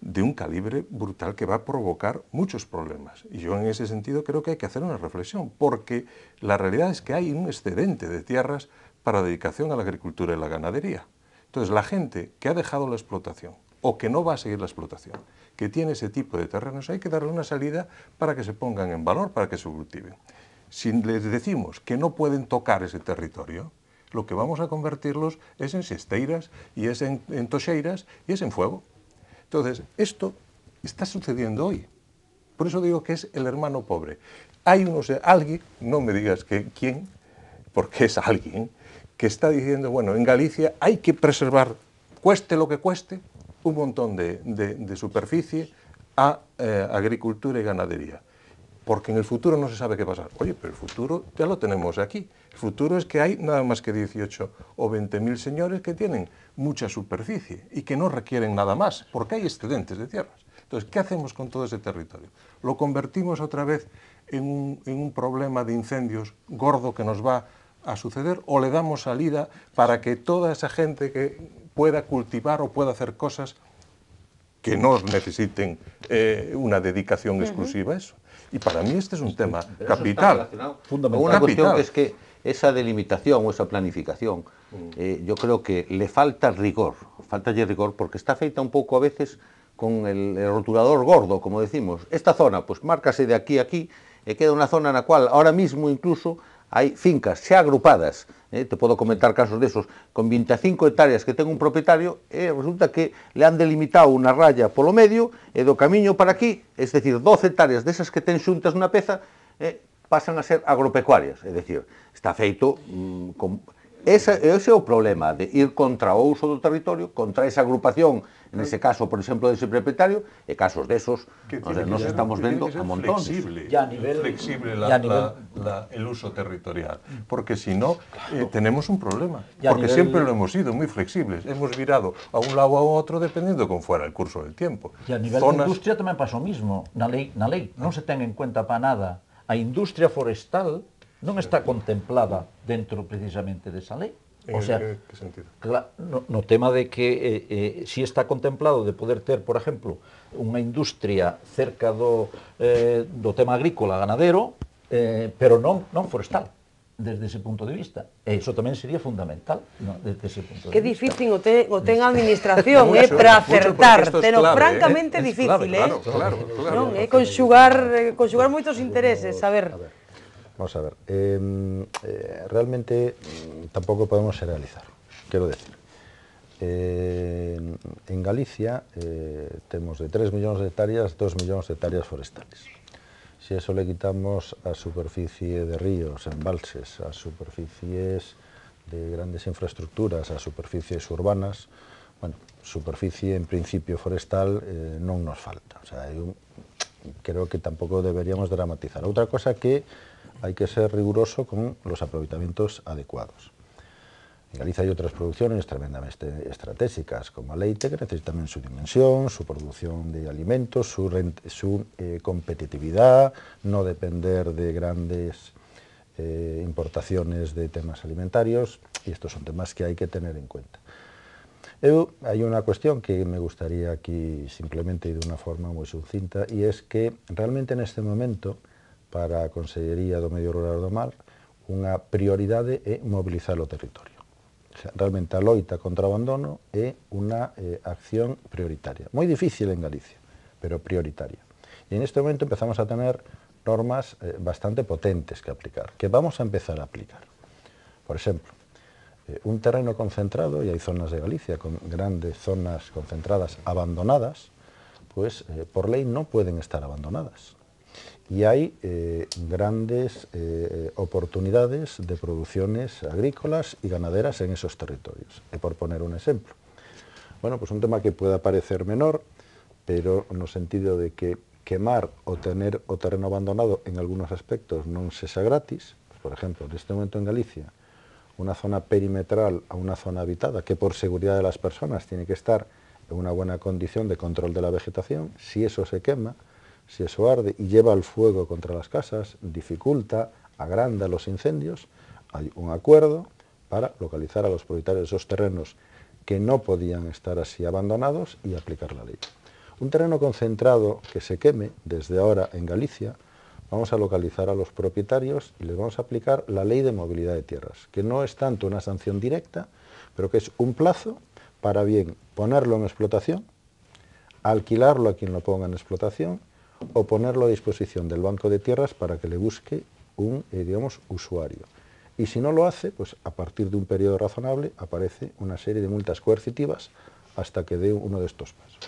de un calibre brutal que va a provocar muchos problemas. Y yo en ese sentido creo que hay que hacer una reflexión, porque la realidad es que hay un excedente de tierras para dedicación a la agricultura y la ganadería. Entonces, la gente que ha dejado la explotación o que no va a seguir la explotación, que tiene ese tipo de terrenos, hay que darle una salida para que se pongan en valor, para que se cultiven. Si les decimos que no pueden tocar ese territorio, lo que vamos a convertirlos es en cesteiras, y es en toxeiras, y es en fuego. Entonces, esto está sucediendo hoy. Por eso digo que es el hermano pobre. Hay alguien, no me digas quién, porque es alguien, que está diciendo, bueno, en Galicia hay que preservar, cueste lo que cueste, un montón de superficie a agricultura y ganadería. Porque en el futuro no se sabe qué pasar. Oye, pero el futuro ya lo tenemos aquí. El futuro es que hay nada más que 18 o 20.000 señores que tienen mucha superficie y que no requieren nada más, porque hay excedentes de tierras. Entonces, ¿qué hacemos con todo ese territorio? ¿Lo convertimos otra vez en un problema de incendios gordo que nos va a suceder, o le damos salida para que toda esa gente que pueda cultivar o pueda hacer cosas que no necesiten una dedicación exclusiva a eso? Y para mí este es un tema capital. Una cuestión que es que esa delimitación o esa planificación, yo creo que le falta rigor porque está feita un pouco a veces con el rotulador gordo, como decimos. Esta zona, pues márcase de aquí a aquí, e queda unha zona na cual ahora mismo incluso hai fincas xa agrupadas, te podo comentar casos desos, con 25 hectáreas que ten un propietario, e resulta que le han delimitado unha raya polo medio, e do camiño para aquí, es decir, 12 hectáreas desas que ten xuntas nunha peza, pasan a ser agropecuarias, é dicir, está feito ese é o problema de ir contra o uso do territorio, contra esa agrupación, en ese caso, por exemplo, dese propietario, e casos desos nos estamos vendo a montones. Flexible el uso territorial, porque si no tenemos un problema, porque siempre lo hemos sido muy flexibles, hemos virado a un lado o a otro dependiendo con fuera el curso del tiempo. E a nivel de industria tamén pasa o mismo, na lei non se ten en cuenta para nada. A industria forestal non está contemplada dentro precisamente desa lei. O sea, que sentido? No tema de que si está contemplado de poder ter, por exemplo, unha industria cerca do tema agrícola ganadero, pero non forestal, desde ese punto de vista. E iso tamén sería fundamental, desde ese punto de vista. Que difícil o ten a administración, para acertar, pero francamente difícil, Claro. Conxugar moitos intereses, a ver. Vamos a ver, realmente tampouco podemos generalizar, quero decir. En Galicia temos de 3 millóns de hectáreas, 2 millóns de hectáreas forestales. Si eso le quitamos a superficie de ríos, embalses, a superficies de grandes infraestructuras, a superficies urbanas, bueno, superficie en principio forestal non nos falta. O sea, creo que tampouco deberíamos dramatizar. Outra cosa que hay que ser riguroso con los aprovechamientos adecuados. En Galicia hay otras producciones tremendamente estratégicas, como a leite, que necesita también su dimensión, su producción de alimentos, su competitividad, no depender de grandes importaciones de temas alimentarios, y estos son temas que hay que tener en cuenta. Hay una cuestión que me gustaría aquí simplemente y de una forma muy sucinta, y es que realmente en este momento, para a Consellería do Medio Rural e do Mar, unha prioridade é mobilizar o territorio. O sea, realmente a loita contra o abandono é unha acción prioritaria. Moi difícil en Galicia, pero prioritaria. E en este momento empezamos a tener normas bastante potentes que aplicar, que vamos a empezar a aplicar. Por exemplo, un terreno concentrado, y hay zonas de Galicia con grandes zonas concentradas abandonadas, pues por ley no pueden estar abandonadas. Y hay grandes oportunidades de producciones agrícolas y ganaderas en esos territorios. Y por poner un ejemplo, bueno, pues un tema que pueda parecer menor, pero no sentido de que quemar o tener o terreno abandonado en algunos aspectos non sexa gratis. Por exemplo, en este momento en Galicia, una zona perimetral a una zona habitada que por seguridad de las personas tiene que estar en una buena condición de control de la vegetación. Si eso se quema, si eso arde y lleva el fuego contra las casas, dificulta, agranda los incendios, hay un acuerdo para localizar a los propietarios de esos terrenos que no podían estar así abandonados y aplicar la ley. Un terreno concentrado que se queme, desde ahora en Galicia, vamos a localizar a los propietarios y les vamos a aplicar la ley de movilidad de tierras, que no es tanto una sanción directa, pero que es un plazo para bien ponerlo en explotación, alquilarlo a quien lo ponga en explotación o ponerlo a disposición del Banco de Tierras para que le busque un, digamos, usuario. Y si no lo hace, pues a partir de un periodo razonable aparece una serie de multas coercitivas hasta que dé uno de estos pasos.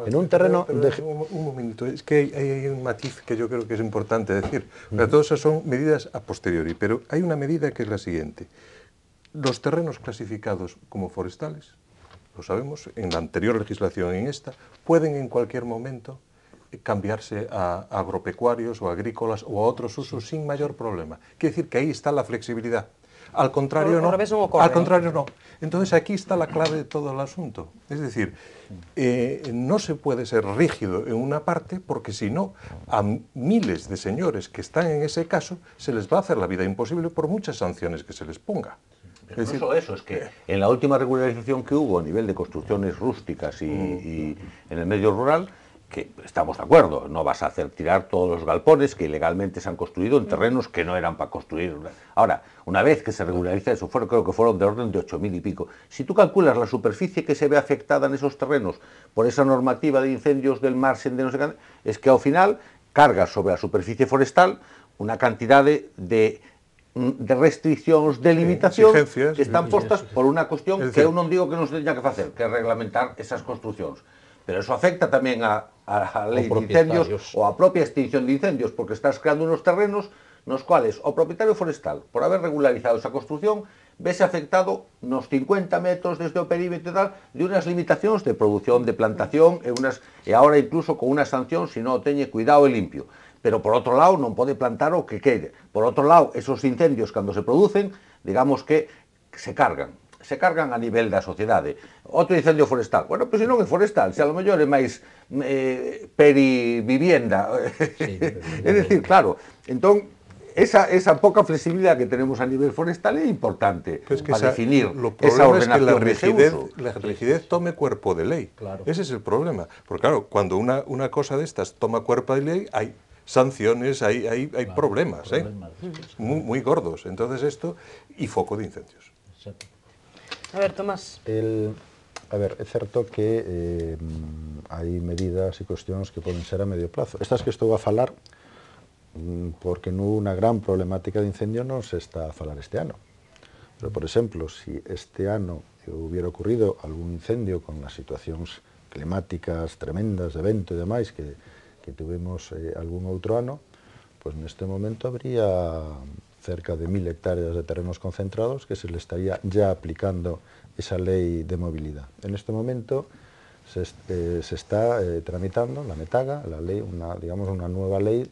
En un terreno... Un momento, es que hay un matiz que yo creo que es importante decir. Todas esas son medidas a posteriori, pero hay una medida que es la siguiente. Los terrenos clasificados como forestales, lo sabemos, en la anterior legislación, en esta, pueden en cualquier momento cambiarse a agropecuarios o agrícolas o a otros usos sin mayor problema. Quiere decir que ahí está la flexibilidad. Al contrario, no. Al contrario, no. Entonces aquí está la clave de todo el asunto. Es decir, no se puede ser rígido en una parte porque si no, a miles de señores que están en ese caso se les va a hacer la vida imposible por muchas sanciones que se les ponga. Pero no solo eso, es que en la última regularización que hubo a nivel de construcciones rústicas y en el medio rural, que estamos de acuerdo, no vas a hacer tirar todos los galpones que ilegalmente se han construido en terrenos que no eran para construir. Ahora, una vez que se regulariza eso, creo que fueron de orden de 8.000 y pico. Si tú calculas la superficie que se ve afectada en esos terrenos por esa normativa de incendios del margen de no sé qué, es que al final cargas sobre la superficie forestal una cantidad de restriccións, de limitacións que están postas por unha cuestión que eu non digo que non se teña que facer, que é reglamentar esas construcións. Pero eso afecta tamén a lei de incendios ou a propia extinción de incendios, porque estás creando unos terrenos nos cuales o propietario forestal, por haber regularizado esa construción, vese afectado nos 50 metros desde o perímetro e tal, de unas limitacións de produción, de plantación, e agora incluso con unha sanción se non o teñe cuidado e limpio. Pero por outro lado non pode plantar o que queire. Por outro lado, esos incendios cando se producen, digamos que se cargan a nivel da sociedade. Outro incendio forestal, bueno, pois se non é forestal, se a lo mellor é máis perivivienda. É dicir, claro, entón, esa poca flexibilidad que tenemos a nivel forestal é importante para definir esa ordenación de ese uso. La rigidez tome cuerpo de ley. Claro. Ese es el problema. Porque claro, cuando una cosa de estas toma cuerpo de ley, hay sanciones, hay claro, problemas, muy gordos. Entonces esto, y foco de incendios. Exacto. A ver, Tomás. A ver, é certo que hai medidas e cuestións que poden ser a medio plazo. Estas que estou a falar, porque non unha gran problemática de incendio non se está a falar este ano. Pero, por exemplo, si este ano hubiera ocurrido algún incendio con as situacións climáticas tremendas de vento e demais que tuvimos algún outro ano, pois neste momento habría cerca de 1.000 hectáreas de terrenos concentrados que se le estaría ya aplicando esa ley de movilidad. En este momento se está tramitando la METAGA, la ley, digamos, una nueva ley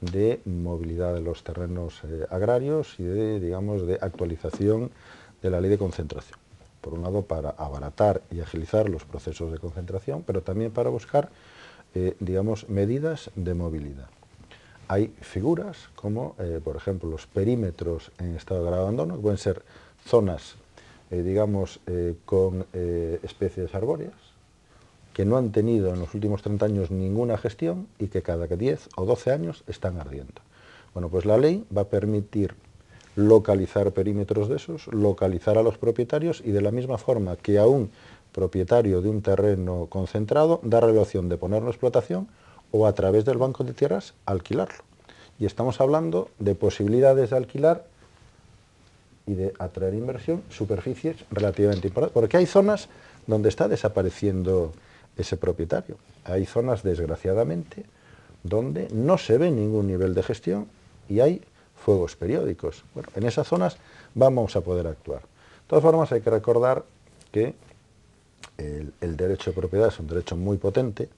de movilidad de los terrenos agrarios y de, digamos, de actualización de la ley de concentración. Por un lado, para abaratar y agilizar los procesos de concentración, pero también para buscar, digamos, medidas de movilidad. Hay figuras como, por ejemplo, los perímetros en estado de grave abandono, que pueden ser zonas, digamos, con especies arbóreas, que no han tenido en los últimos 30 años ninguna gestión y que cada 10 o 12 años están ardiendo. Bueno, pues la ley va a permitir localizar perímetros de esos, localizar a los propietarios y de la misma forma que a un propietario de un terreno concentrado, darle la opción de ponerlo en explotación o a través del banco de tierras alquilarlo. Y estamos hablando de posibilidades de alquilar y de atraer inversión, superficies relativamente importantes, porque hay zonas donde está desapareciendo ese propietario. Hay zonas, desgraciadamente, donde no se ve ningún nivel de gestión y hay fuegos periódicos. Bueno, en esas zonas vamos a poder actuar. De todas formas, hay que recordar que el derecho de propiedad es un derecho muy potente,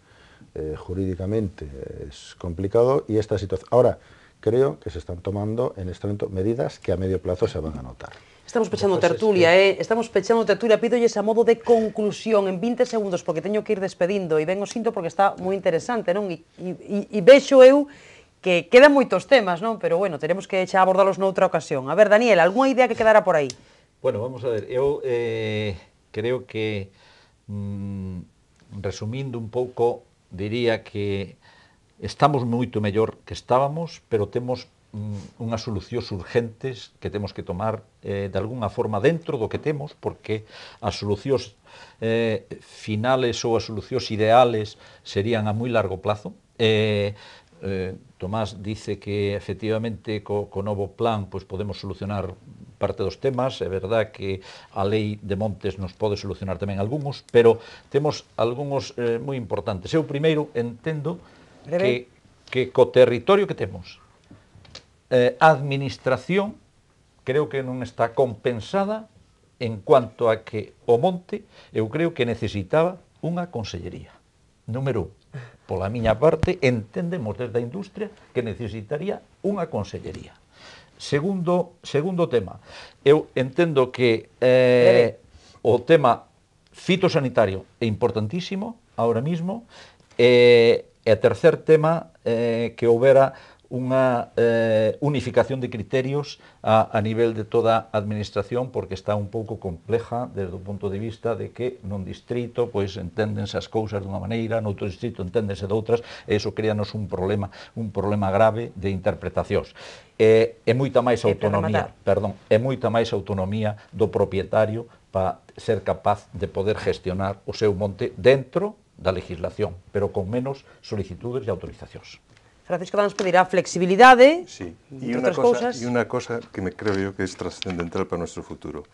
jurídicamente es complicado y esta situación... Ahora, creo que se están tomando en este momento medidas que a medio plazo se van a notar. Estamos pechando tertulia, estamos pechando tertulia, pídolles a modo de conclusión en 20 segundos, porque teño que ir despedindo, e vengo sinto porque está moi interesante, non? E vexo eu que quedan moitos temas, non? Pero, bueno, teremos que xa abordalos noutra ocasión. A ver, Daniel, algunha idea que quedara por aí? Bueno, vamos a ver, eu creo que, resumindo un pouco, diría que estamos moito mellor que estábamos, pero temos unhas solucións urgentes que temos que tomar de alguna forma dentro do que temos, porque as solucións finales ou as solucións ideales serían a moi largo plazo. Tomás dice que efectivamente co novo plan pois podemos solucionar parte dos temas, é verdad que a lei de montes nos pode solucionar tamén algúns, pero temos algúns moi importantes. Eu primeiro entendo que co territorio que temos, a administración creo que non está compensada en cuanto a que o monte eu creo que necesitaba unha consellería. Número 1, pola miña parte, entendemos desde a industria que necesitaría unha consellería. Segundo tema, eu entendo que o tema fitosanitario é importantísimo ahora mismo, e a tercer tema que houbera unha unificación de criterios a nivel de toda a administración, porque está un pouco compleja desde o punto de vista de que nun distrito pois enténdense as cousas dunha maneira, noutro distrito enténdense doutras, e iso créanos un problema grave de interpretacións. É moita máis autonomía, é moita máis autonomía do propietario para ser capaz de poder gestionar o seu monte dentro da legislación, pero con menos solicitudes e autorizacións. Francisco Dans pedirá flexibilidade, sí. entre otras cosas. Y una cosa que creo yo que es trascendental para nuestro futuro.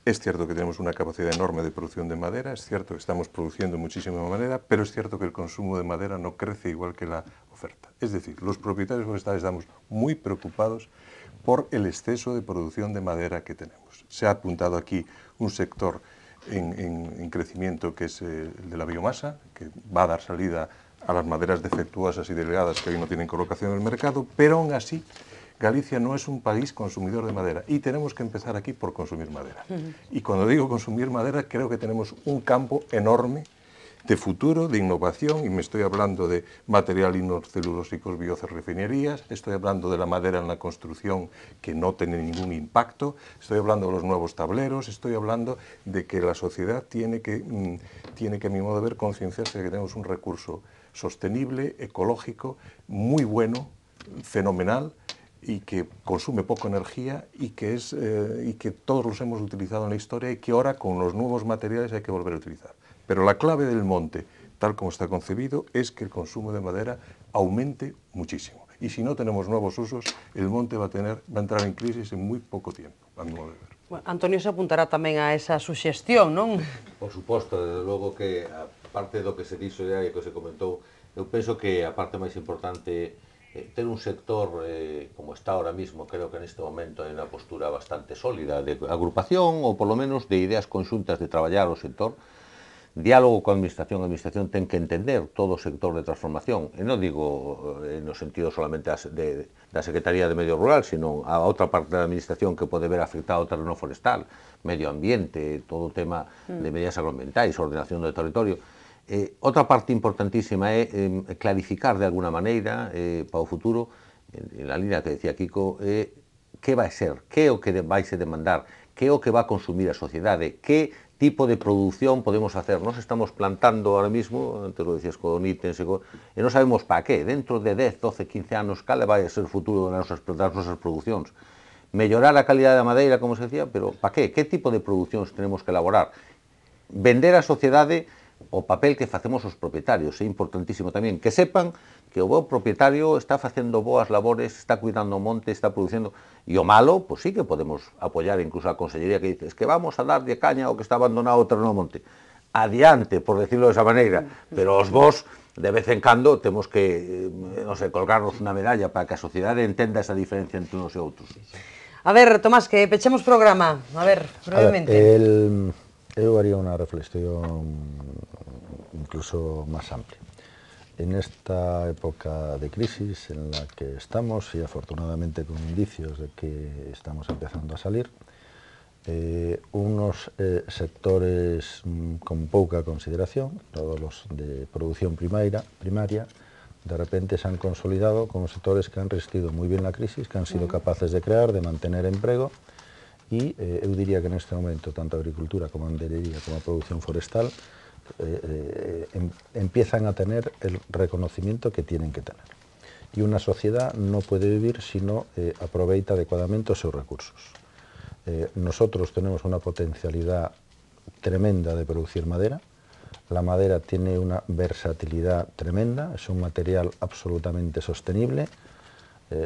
Es cierto que tenemos una capacidad enorme de producción de madera, es cierto que estamos produciendo muchísima madera, pero es cierto que el consumo de madera no crece igual que la oferta. Es decir, los propietarios forestales estamos muy preocupados por el exceso de producción de madera que tenemos. Se ha apuntado aquí un sector en crecimiento que es el de la biomasa, que va a dar salida a las maderas defectuosas y delgadas que hoy no tienen colocación en el mercado, pero aún así Galicia no es un país consumidor de madera y tenemos que empezar aquí por consumir madera. Y cuando digo consumir madera, creo que tenemos un campo enorme de futuro, de innovación, y me estoy hablando de material inocelulósicos, biocerrefinerías, estoy hablando de la madera en la construcción que no tiene ningún impacto, estoy hablando de los nuevos tableros, estoy hablando de que la sociedad tiene que a mi modo de ver, concienciarse de que tenemos un recurso sostenible, ecológico, muy bueno, fenomenal, y que consume poca energía y que todos los hemos utilizado en la historia y que ahora con los nuevos materiales hay que volver a utilizar. Pero la clave del monte, tal como está concebido, es que el consumo de madera aumente muchísimo. Y si no tenemos nuevos usos, el monte va a entrar en crisis en muy poco tiempo, a mi modo de ver. Bueno, Antonio se apuntará tamén a esa suxestión, non? Por suposto, desde logo que aparte do que se dixo e que se comentou, eu penso que a parte máis importante ter un sector como está ahora mismo, creo que neste momento hai unha postura bastante sólida de agrupación ou polo menos de ideas conxuntas de traballar o sector, diálogo coa administración. A administración ten que entender todo o sector de transformación, e non digo no sentido solamente da Secretaría de Medio Rural, sino a outra parte da administración que pode ver afectado o terreno forestal, medio ambiente, todo o tema de medidas agroambientais, ordenación do territorio. Outra parte importantísima é clarificar de alguna maneira para o futuro, en la línea que decía Kiko, que vai ser, que é o que vai se demandar, que é o que vai consumir a sociedade, que tipo de produción podemos facer. Nós estamos plantando ahora mismo, antes lo decías con ítems, e non sabemos para qué. Dentro de 10, 12, 15 anos, cal vai a ser o futuro das nosas producións? Mellorar a calidade da madeira, como se decía, pero para qué? Que tipo de producións tenemos que elaborar? Vender á sociedade o papel que facemos os propietarios. É importantísimo tamén que sepan que o bo propietario está facendo boas labores, está cuidando o monte, está producindo. E o malo, pois sí que podemos apoiar incluso a Consellería que dice que vamos a dar de caña ao que está abandonado o terreno monte. Adiante, por decirlo desa maneira, pero os vos, de vez en cando, temos que, non sei, colgarnos unha medalla para que a sociedade entenda esa diferencia entre uns e outros. A ver, Tomás, que pechemos programa. A ver, brevemente. Eu haría unha reflexión incluso máis amplia. En esta época de crisis en la que estamos, y afortunadamente con indicios de que estamos empezando a salir, unos sectores con pouca consideración, todos los de producción primaria, de repente se han consolidado como sectores que han resistido muy bien la crisis, que han sido capaces de crear, de mantener empleo, y eu diría que en este momento tanto agricultura como ganadería como producción forestal empiezan a tener el reconocimiento que tienen que tener. Y una sociedad no puede vivir si no aproveita adecuadamente os seus recursos. Nosotros tenemos una potencialidad tremenda de producir madera. La madera tiene una versatilidad tremenda, es un material absolutamente sostenible.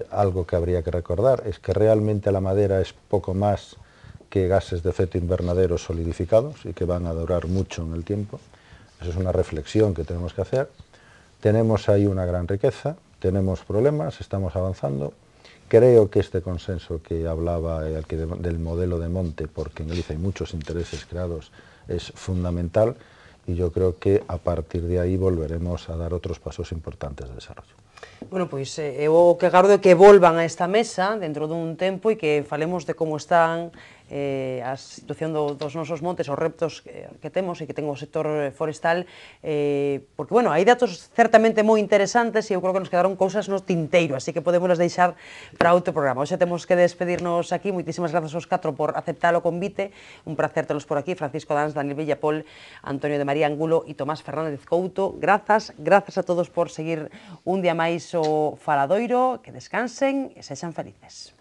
Algo que habría que recordar es que realmente la madera es poco más que gases de efecto invernadero solidificados y que van a durar mucho en el tiempo. Eso es una reflexión que tenemos que hacer. Tenemos ahí una gran riqueza, tenemos problemas, estamos avanzando. Creo que este consenso que hablaba del modelo de monte, porque en Galicia hay muchos intereses creados, es fundamental, y yo creo que a partir de aí volveremos a dar outros pasos importantes de desarrollo. Bueno, pois eu o que agardo é que volvan a esta mesa dentro dun tempo e que falemos de como están a situación dos nosos montes, os reptos que temos e que ten o sector forestal, porque, bueno, hai datos certamente moi interesantes e eu creo que nos quedaron cousas no tinteiro, así que podemos deixar para outro programa. Hoxe temos que despedirnos aquí. Moitísimas grazas aos 4 por aceptar o convite, un placer telos por aquí, Francisco Dans, Daniel Villapol, Antonio de María Angulo e Tomás Fernández Couto. Grazas a todos por seguir un día máis o Faladoiro, que descansen e sexan felices.